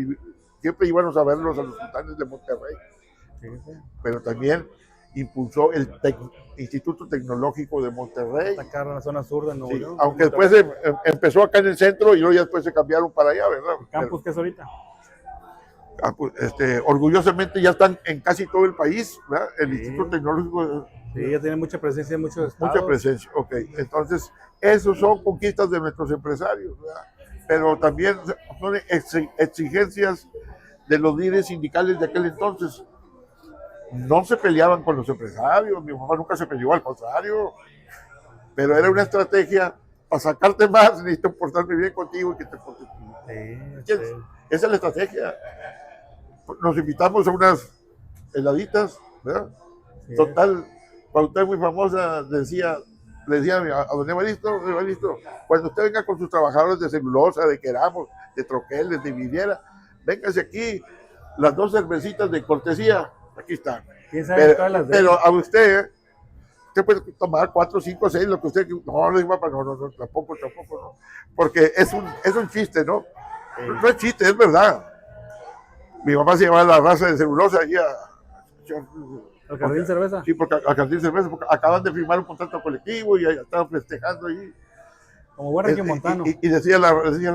íbamos a verlos a los Sultanes de Monterrey, pero también impulsó el Instituto Tecnológico de Monterrey. Acá en la zona sur de Nuevo León. Aunque después empezó acá en el centro y luego ya después se cambiaron para allá, ¿verdad? ¿El campus qué es ahorita? Orgullosamente ya están en casi todo el país, ¿verdad? El Instituto Tecnológico. Sí, ya tiene mucha presencia en muchos estados. Mucha presencia, ok. Entonces, esos son conquistas de nuestros empresarios, ¿verdad? Pero también son exigencias de los líderes sindicales de aquel entonces. No se peleaban con los empresarios, mi mamá nunca se peleó, al contrario, pero era una estrategia para sacarte más, necesito portarme bien contigo y que te portes bien. Sí, Esa es la estrategia. Nos invitamos a unas heladitas, ¿verdad? Sí. Total, cuando usted muy famosa le decía a don Evaristo, cuando usted venga con sus trabajadores de celulosa, de Queramos, de Troqueles, de Viviera, véngase aquí, las 2 cervecitas de cortesía, aquí están. Pero a usted puede tomar 4, 5, 6, lo que usted... No, tampoco, no. Porque es un chiste, ¿no? Sí. No es chiste, es verdad. Mi mamá se llamaba la raza de celulosa allí ¿Al Jardín Cerveza? Sí, porque al Jardín Cerveza, porque acaban de firmar un contrato colectivo y estaban festejando ahí. Como buen regiomontano. Y decía la oye,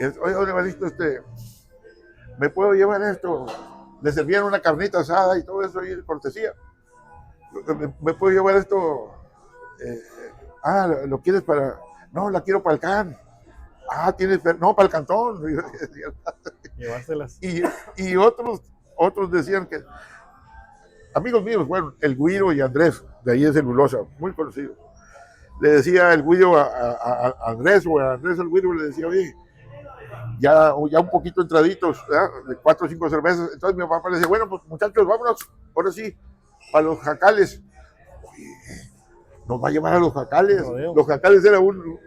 Evaristo, ¿me puedo llevar esto? Le servían una carnita asada y todo eso ahí de cortesía. ¿Me puedo llevar esto? ¿Lo quieres para...? No, la quiero para el CAN. No, para el cantón. Llevárselas. Y otros decían que... Amigos míos, bueno, el Guido y Andrés, de ahí de Celulosa, muy conocidos. Le decía el Guido a Andrés, o a Andrés al Guido, le decía, oye, ya un poquito entraditos, ¿verdad? De 4 o 5 cervezas. Entonces mi papá le decía, bueno, pues muchachos, vámonos, ahora sí, para los jacales. Oye, nos va a llevar a los jacales. Los jacales era un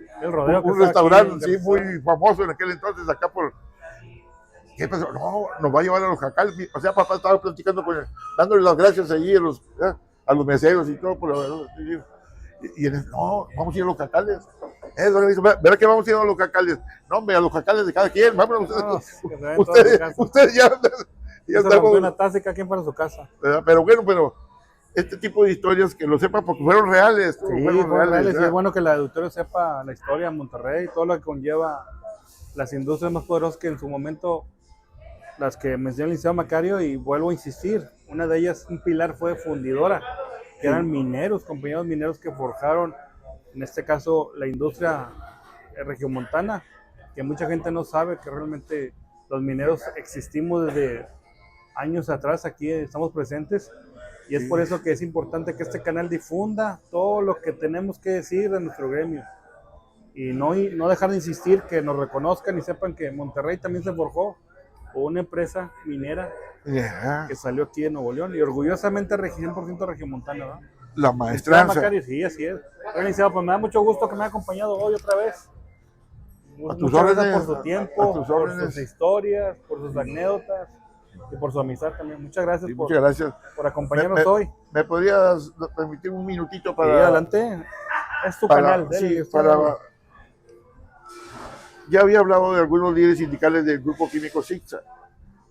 restaurante sí, muy famoso en aquel entonces, acá por... ¿Qué pasó? No, nos va a llevar a los jacales. O sea, papá estaba platicando con él, dándole las gracias allí a los meseros y todo. Y él, no, vamos a ir a los jacales. ¿Verdad que vamos a ir a los jacales? No, hombre, a los jacales de cada quien. Vámonos. Ustedes ya estamos. Una taza y cada quien para su casa. Pero bueno, este tipo de historias que lo sepan porque fueron reales. Sí, fueron reales. Y es bueno que el auditorio sepa la historia de Monterrey, todo lo que conlleva las industrias más poderosas que en su momento, las que mencionó el licenciado Macario, y vuelvo a insistir, una de ellas, un pilar fue Fundidora, que eran mineros, compañeros mineros que forjaron, en este caso, la industria regiomontana, que mucha gente no sabe que realmente los mineros existimos desde años atrás, aquí estamos presentes, y es por eso que es importante que este canal difunda todo lo que tenemos que decir de nuestro gremio, y no dejar de insistir, que nos reconozcan y sepan que Monterrey también se forjó por una empresa minera que salió aquí de Nuevo León, y orgullosamente 100% regiomontana, ¿no? La maestranza. Macario, sí, así es. Licenciado, pues me da mucho gusto que me haya acompañado hoy otra vez. Muchas gracias por su tiempo, por sus historias, por sus anécdotas y por su amistad también. Muchas gracias, por acompañarnos hoy. ¿Me podrías permitir un minutito para...? Sí, adelante. Es tu canal. Ya había hablado de algunos líderes sindicales del Grupo Químico Sixa,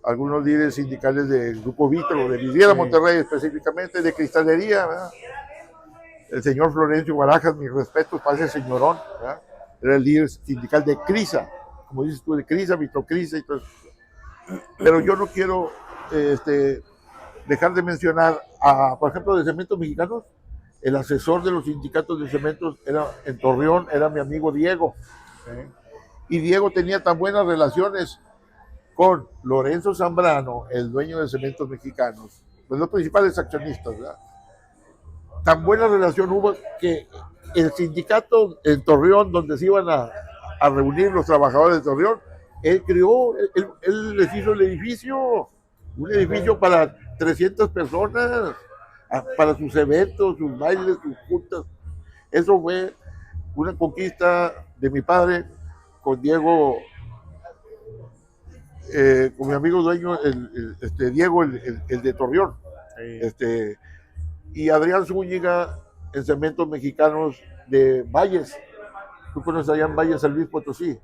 algunos líderes sindicales del Grupo Vitro, de Viviera Monterrey específicamente, de Cristalería, ¿verdad? El señor Florencio Barajas, mis respetos para ese señorón, ¿verdad? Era el líder sindical de CRISA, como dices tú, de CRISA, Vitrocrisa y todo eso. Pero yo no quiero dejar de mencionar, por ejemplo, de Cementos Mexicanos, el asesor de los sindicatos de cementos en Torreón era mi amigo Diego. Y Diego tenía tan buenas relaciones con Lorenzo Zambrano, el dueño de Cementos Mexicanos, pues los principales accionistas, ¿verdad? Tan buena relación hubo que el sindicato en Torreón, donde se iban a reunir los trabajadores de Torreón, él les hizo el edificio, un edificio para 300 personas, para sus eventos, sus bailes, sus juntas. Eso fue una conquista de mi padre con Diego, con mi amigo dueño, Diego, el de Torreón. Sí. Y Adrián Zúñiga en Cementos Mexicanos de Valles. ¿Tú conoces allá en Valles, San Luis Potosí?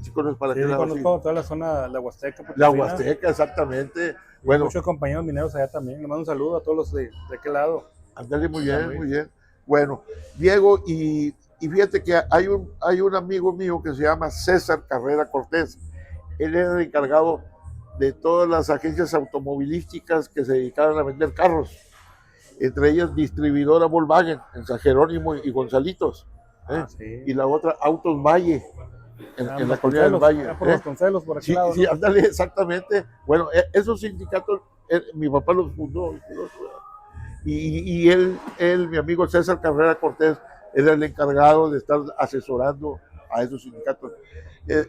¿Sí conoces para qué lado? Conozco toda la zona de la Huasteca. La Huasteca, exactamente. Bueno, muchos compañeros mineros allá también. Le mando un saludo a todos los de aquel lado. Andale, muy bien. Bueno, Diego, y fíjate que hay un amigo mío que se llama César Carrera Cortés. Él era el encargado de todas las agencias automovilísticas que se dedicaban a vender carros, entre ellas distribuidora Volkswagen en San Jerónimo y Gonzalitos, sí. Y la otra Autos Valle, en la colonia del Valle. Por los Concelos, por aquí Sí, lado, sí, ¿no? ándale, exactamente. Bueno, esos sindicatos, mi papá los fundó. Y él, mi amigo César Carrera Cortés, era el encargado de estar asesorando a esos sindicatos.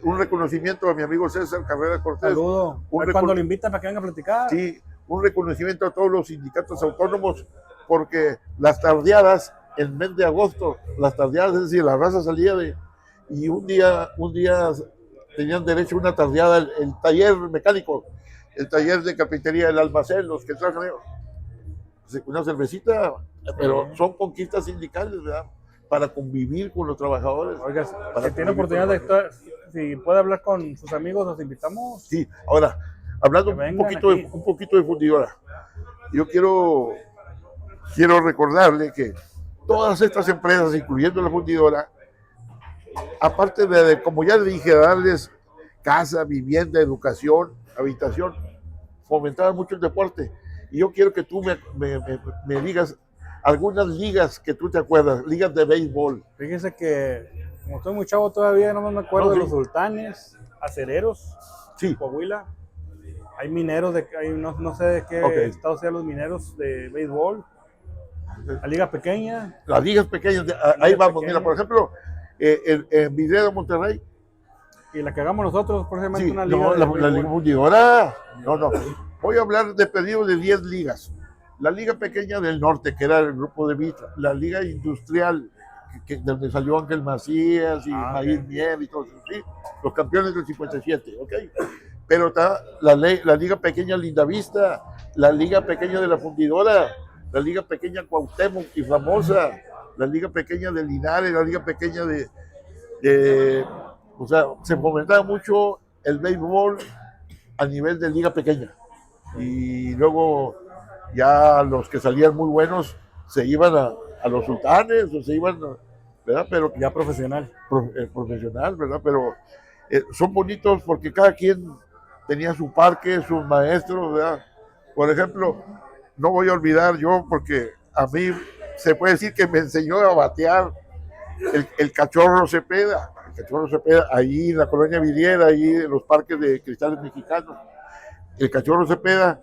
Un reconocimiento a mi amigo César Carrera Cortés. Saludo. Cuando lo invitan para que venga a platicar. Sí, un reconocimiento a todos los sindicatos autónomos, porque las tardeadas, en mes de agosto, las tardeadas, es decir, la raza salía y un día tenían derecho a una tardeada, el taller mecánico, el taller de carpintería, el almacén, los que trabajan, una cervecita, pero son conquistas sindicales, ¿verdad? Para convivir con los trabajadores. Oiga, si tiene oportunidad de estar, si puede hablar con sus amigos, los invitamos. Sí, ahora, hablando un poquito de fundidora, yo quiero recordarle que todas estas empresas, incluyendo la fundidora, aparte de, como ya le dije, darles casa, vivienda, educación, habitación, fomentaban mucho el deporte. Y yo quiero que tú me digas algunas ligas que tú te acuerdas, ligas de béisbol. Fíjese que, como estoy muy chavo todavía, no me acuerdo de los Sultanes, Acereros, sí. Coahuila. Hay mineros, no sé de qué estado sean los mineros de béisbol. La liga pequeña. Las ligas pequeñas, ahí vamos. Mira, por ejemplo, en Vidrio Monterrey. Y la que hagamos nosotros, por ejemplo, una liga. No, la liga fundidora. No. Voy a hablar de pedido de 10 ligas. La liga pequeña del norte, que era el grupo de Vitra. La liga industrial, donde salió Ángel Macías y Maíz Miel y todo eso. ¿Sí? Los campeones del 57, ¿ok? Pero está la liga pequeña Lindavista, la liga pequeña de la fundidora, la liga pequeña Cuauhtémoc y famosa, la liga pequeña de Linares, la liga pequeña o sea, se fomentaba mucho el béisbol a nivel de liga pequeña. Y luego ya los que salían muy buenos se iban a los Sultanes o se iban, ¿verdad? Pero ya profesional. Profesional, ¿verdad? Pero son bonitos porque cada quien tenía su parque, sus maestros, ¿verdad? Por ejemplo, no voy a olvidar yo, porque a mí se puede decir que me enseñó a batear el Cachorro Cepeda. El Cachorro Cepeda, ahí en la colonia Vidiera, ahí en los parques de Cristales Mexicanos. El Cachorro Cepeda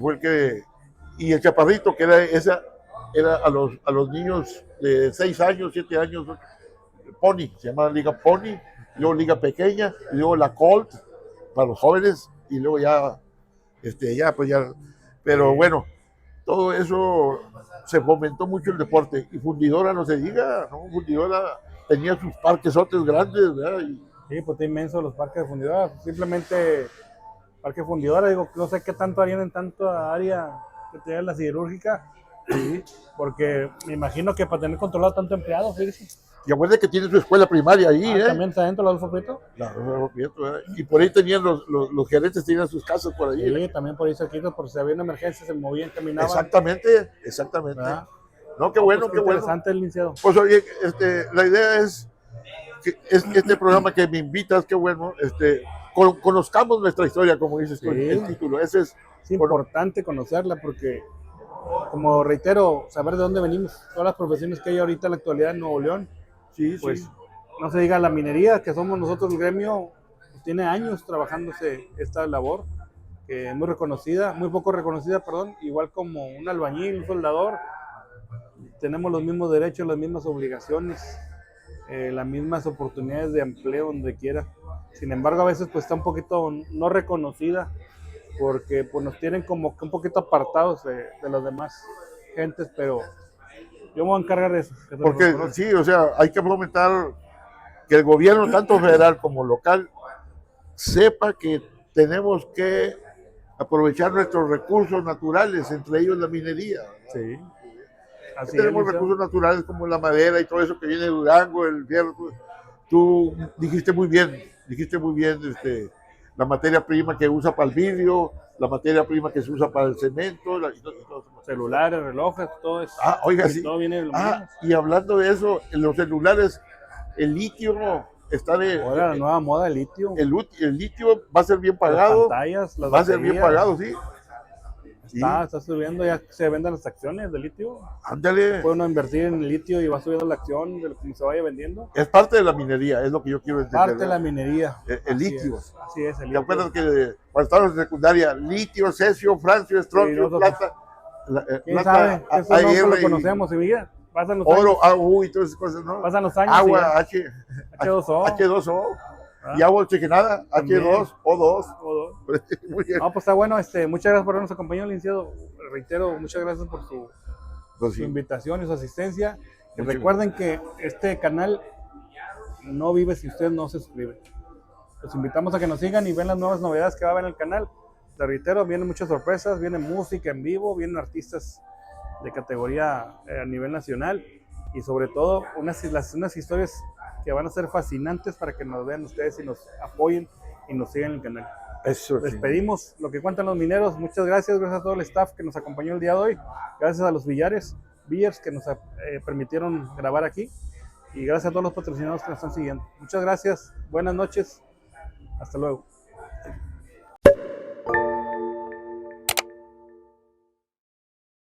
fue el que... Y el Chaparrito, que era a los niños de 6 años, 7 años, Pony, se llama Liga Pony, luego Liga Pequeña, y luego la Colt, para los jóvenes, y luego ya, pero bueno, todo eso se fomentó mucho el deporte, y Fundidora no se diga, ¿no? Fundidora tenía sus parquesotes grandes, ¿verdad? Sí, pues está inmenso los parques de Fundidora, simplemente parque Fundidora, digo, no sé qué tanto harían en tanta área que tiene la siderúrgica, sí, porque me imagino que para tener controlado tanto empleado, fíjese. Y acuérdate que tiene su escuela primaria ahí, También está dentro de Adolfo Prieto. Claro, y por ahí tenían los gerentes, tenían sus casas por ahí. Sí, también por ahí cerquita, por si había una emergencia, se movían, caminaban. Exactamente. ¿Verdad? No, qué bueno, pues qué bueno. Interesante el licenciado. Pues oye, la idea es que este programa que me invitas, qué bueno, conozcamos nuestra historia, como dices tú, el título. Ese es importante conocerla porque, como reitero, saber de dónde venimos, todas las profesiones que hay ahorita en la actualidad en Nuevo León. Pues no se diga la minería, que somos nosotros el gremio, pues, tiene años trabajándose esta labor, que es muy reconocida, muy poco reconocida, perdón, igual como un albañil, un soldador, tenemos los mismos derechos, las mismas obligaciones, las mismas oportunidades de empleo donde quiera. Sin embargo, a veces pues está un poquito no reconocida, porque pues nos tienen como que un poquito apartados de las demás gentes, pero yo me voy a encargar de eso. Porque sí, o sea, hay que fomentar que el gobierno, tanto federal como local, sepa que tenemos que aprovechar nuestros recursos naturales, entre ellos la minería. Sí. Así tenemos recursos naturales como la madera y todo eso que viene de Durango, el fierro. Tú dijiste muy bien, la materia prima que usa para el vidrio, la materia prima que se usa para el cemento, celulares, relojes, todo eso. Oiga, sí. Todo viene de y hablando de eso, en los celulares, el litio está de... Ahora la nueva moda del litio. El litio va a ser bien pagado. Las pantallas, las va a ser bien pagado, sí. Está subiendo, ya se venden las acciones de litio. Ándale. Puede uno invertir en el litio y va subiendo la acción de como se vaya vendiendo. Es parte de la minería, es lo que yo quiero entender. Parte de la minería. El litio. Así es, el ¿Te litio. acuerdas que cuando estábamos en secundaria, litio, cesio, francio, estroncio, plata? ¿Quién sabe? Eso no lo conocemos, y mira, pasan los oro, años. y todas esas cosas, ¿no? Pasan los años. Agua, H2O. H2O. Y agua oxigenada, H2, O2. Muy bien. No, pues está bueno. Muchas gracias por habernos acompañado, licenciado. Reitero, muchas gracias por su invitación y su asistencia. Y recuerden que este canal no vive si usted no se suscribe. Los invitamos a que nos sigan y vean las nuevas novedades que va a haber en el canal. Les reitero, vienen muchas sorpresas, viene música en vivo, vienen artistas de categoría a nivel nacional y sobre todo unas historias que van a ser fascinantes para que nos vean ustedes y nos apoyen y nos sigan en el canal. Eso Les pedimos lo que cuentan los mineros. Muchas gracias a todo el staff que nos acompañó el día de hoy. Gracias a los Billers que nos permitieron grabar aquí. Y gracias a todos los patrocinadores que nos están siguiendo. Muchas gracias. Buenas noches. Hasta luego.